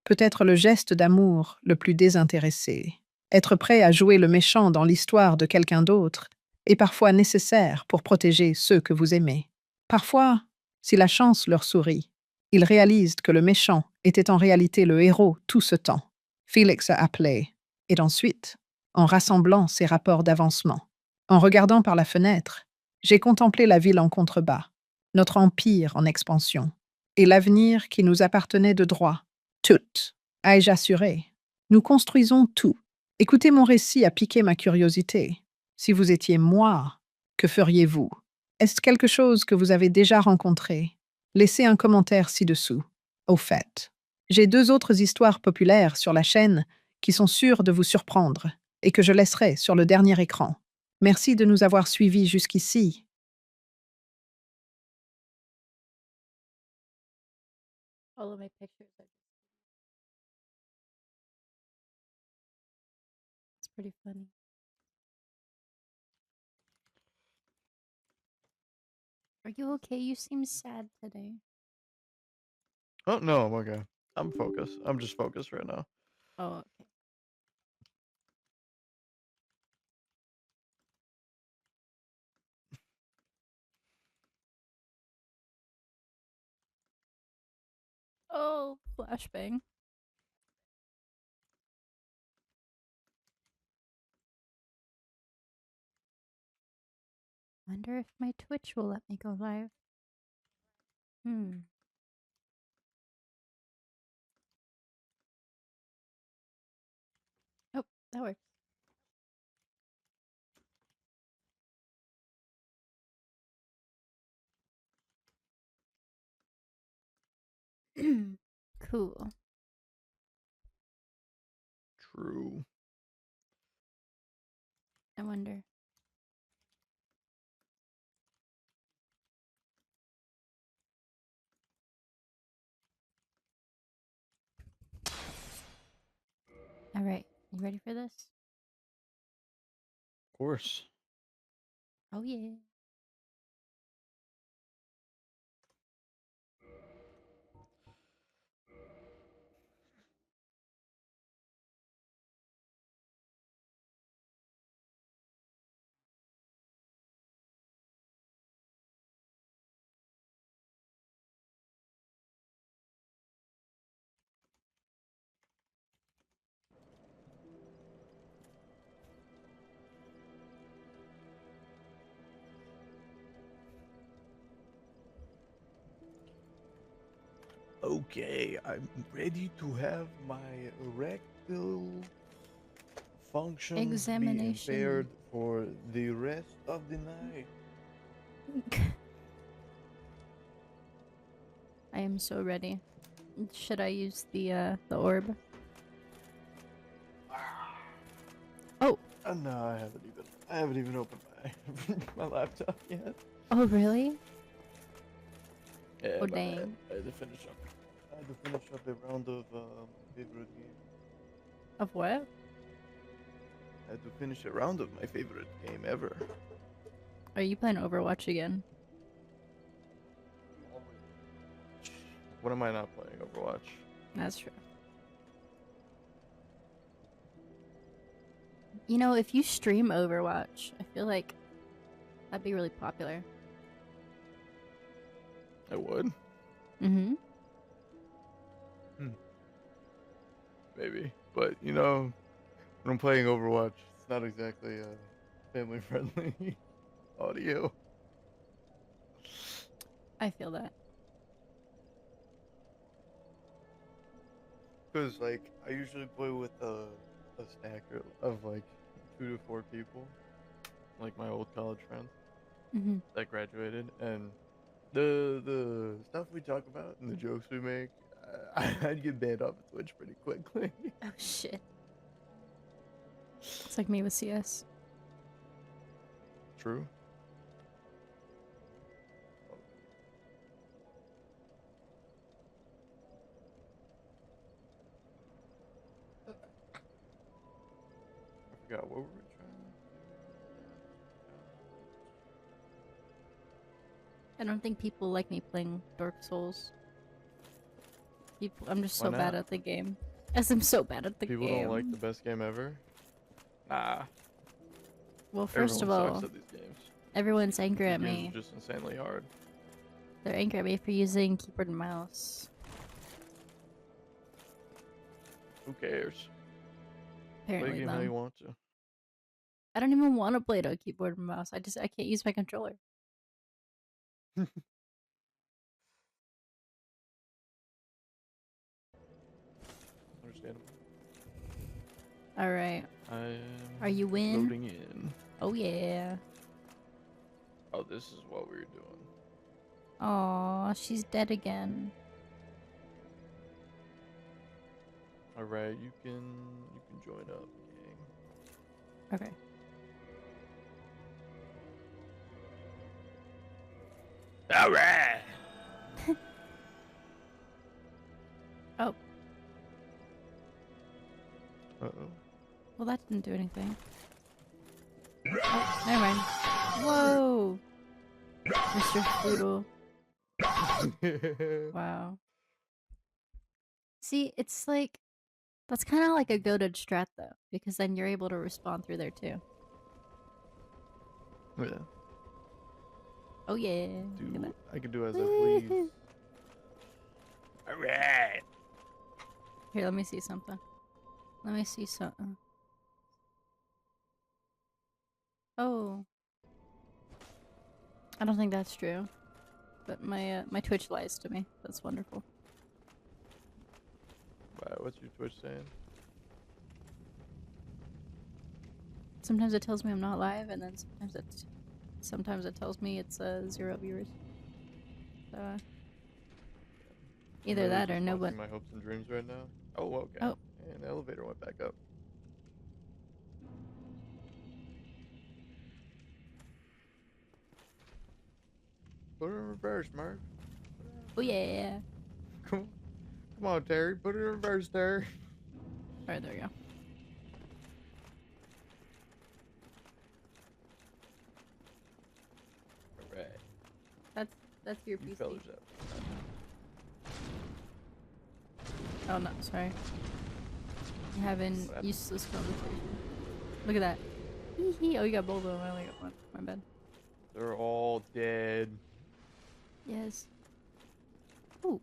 peut être le geste d'amour le plus désintéressé. Être prêt à jouer le méchant dans l'histoire de quelqu'un d'autre est parfois nécessaire pour protéger ceux que vous aimez. Parfois, si la chance leur sourit, ils réalisent que le méchant était en réalité le héros tout ce temps. Félix a appelé, et ensuite, en rassemblant ses rapports d'avancement, en regardant par la fenêtre, j'ai contemplé la ville en contrebas, notre empire en expansion, et l'avenir qui nous appartenait de droit. Tout, ai-je assuré. Nous construisons tout. Écoutez, mon récit a piqué ma curiosité. Si vous étiez moi, que feriez-vous? Est-ce quelque chose que vous avez déjà rencontré? Laissez un commentaire ci-dessous. Au fait, j'ai 2 autres histoires populaires sur la chaîne qui sont sûres de vous surprendre et que je laisserai sur le dernier écran. Merci de nous avoir suivis jusqu'ici. All of my pictures are it's pretty funny. Are you okay? You seem sad today. Oh no, I'm okay. I'm focused. I'm just focused right now. Oh, okay. Oh, flashbang. Wonder if my Twitch will let me go live. Oh, that works. Cool. True. I wonder. All right, you ready for this? Of course. Oh yeah. Okay, I'm ready to have my erectile functions be Examination. impaired for the rest of the night. I am so ready. Should I use the orb? Oh. No, I haven't even opened my laptop yet. Oh really? Yeah, Oh my bad. dang. I had to finish up a round of favorite game. Of what? I had to finish a round of my favorite game ever. Are you playing Overwatch again? When am I not playing Overwatch? That's true. You know, if you stream Overwatch, I feel like that'd be really popular. I would. Mm-hmm. Maybe. But, you know, when I'm playing Overwatch, it's not exactly family friendly audio. I feel that. Because, like, I usually play with a stack of, like, 2 to 4 people. Like, my old college friends Mm-hmm. that graduated. And the stuff we talk about and the jokes we make, I'd get banned off of Twitch pretty quickly. Oh shit. It's like me with CS. True. I forgot what were we trying to I don't think people like me playing Dark Souls. I'm just Why so bad not? at the game. As I'm so bad at the People game. don't like the best game ever? Nah. Well, first of Everyone all, sucks at these games. everyone's angry These at games me. are just insanely hard. They're angry at me for using keyboard and mouse. Who cares? Play a Apparently, game how you them. want to. I don't even want to play it on keyboard and mouse. I can't use my controller. Understandable. All right. I am Are you in? loading in. Oh yeah. Oh, this is what we were doing. Aw, she's dead again. All right, you can join up, gang. Okay. All right. Oh. Uh-oh. Well, that didn't do anything. Oh, never mind. Whoa. Mr. Foodle. Wow. See, it's like... That's kind of like a goated strat, though. Because then you're able to respawn through there, too. Yeah. Oh, yeah. Look at Do that. I can do as I please. Woohoo. All right. Here, let me see something. Let me see something. Oh. I don't think that's true. But my Twitch lies to me. That's wonderful. What's your Twitch saying? Sometimes it tells me I'm not live, and then sometimes it tells me it's 0 viewers. So either Literally that or just nobody. haunting my hopes and dreams right now. Oh, okay. Oh. And the elevator went back up. Put it in reverse, Mark. Oh yeah. Come on, Terry. Put it in reverse, Terry. Alright, there we go. Alright. That's your You PC. fellas up. Oh no, sorry. I'm having What happened? useless conversation. Look at that. Hee hee. Oh, you got both of them. I only got one. My bad. They're all dead. Yes. Ooh.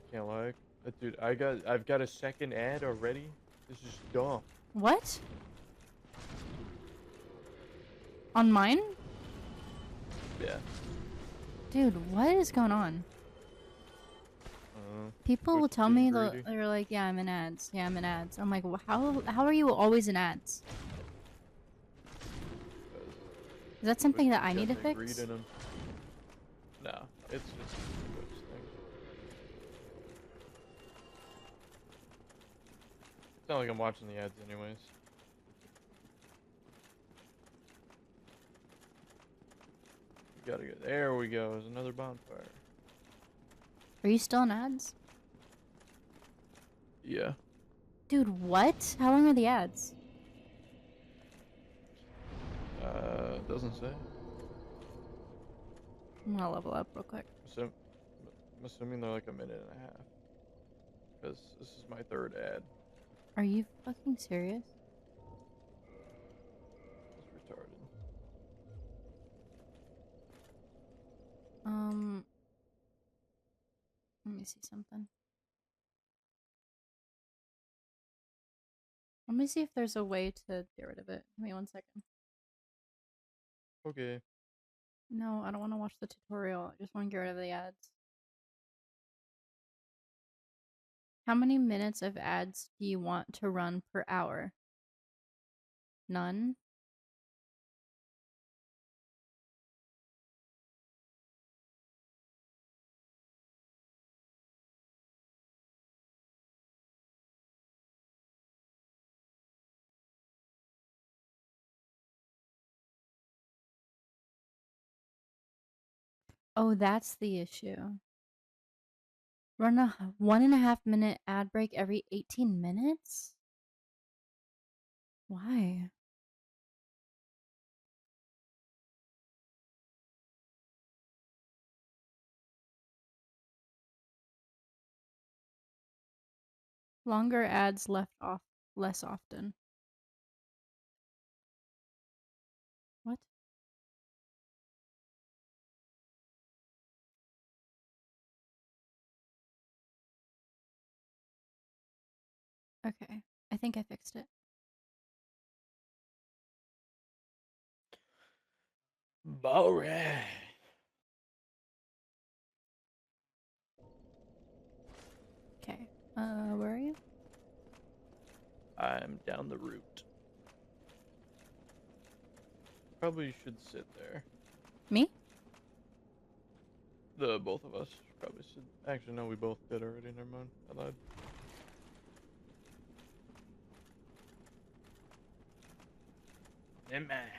Can't lie. Dude, I've got a second ad already. This is dumb. What? On mine? Yeah. Dude, what is going on? People Twitch will is tell getting me greedy. they're like, yeah, I'm in ads. Yeah, I'm in ads. I'm like, how are you always in ads? Is that something that I need to fix? No, it's just a Twitch thing. It's not like I'm watching the ads anyways. We gotta get there. We go. There's another bonfire. Are you still in ads? Yeah. Dude, what? How long are the ads? Doesn't say. I'm gonna level up real quick. I'm assuming they're like a minute and a half. Because this is my third ad. Are you fucking serious? It's retarded. Let me see something. Let me see if there's a way to get rid of it. Give me 1 second. Okay. No, I don't want to watch the tutorial. I just want to get rid of the ads. How many minutes of ads do you want to run per hour? None? Oh, that's the issue. Run a 1.5 minute ad break every 18 minutes? Why? Longer ads left off less often. What? Okay, I think I fixed it. Alright. Okay, where are you? I'm down the route. Probably should sit there. Me? The both of us probably should. Actually, no, we both did already. Never mind. I lied. Never mind.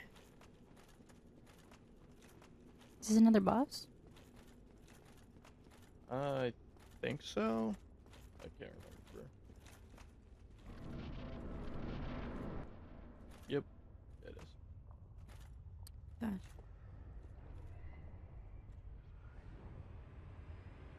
Is this another boss? I think so. I can't remember. Yep, it is. Gosh.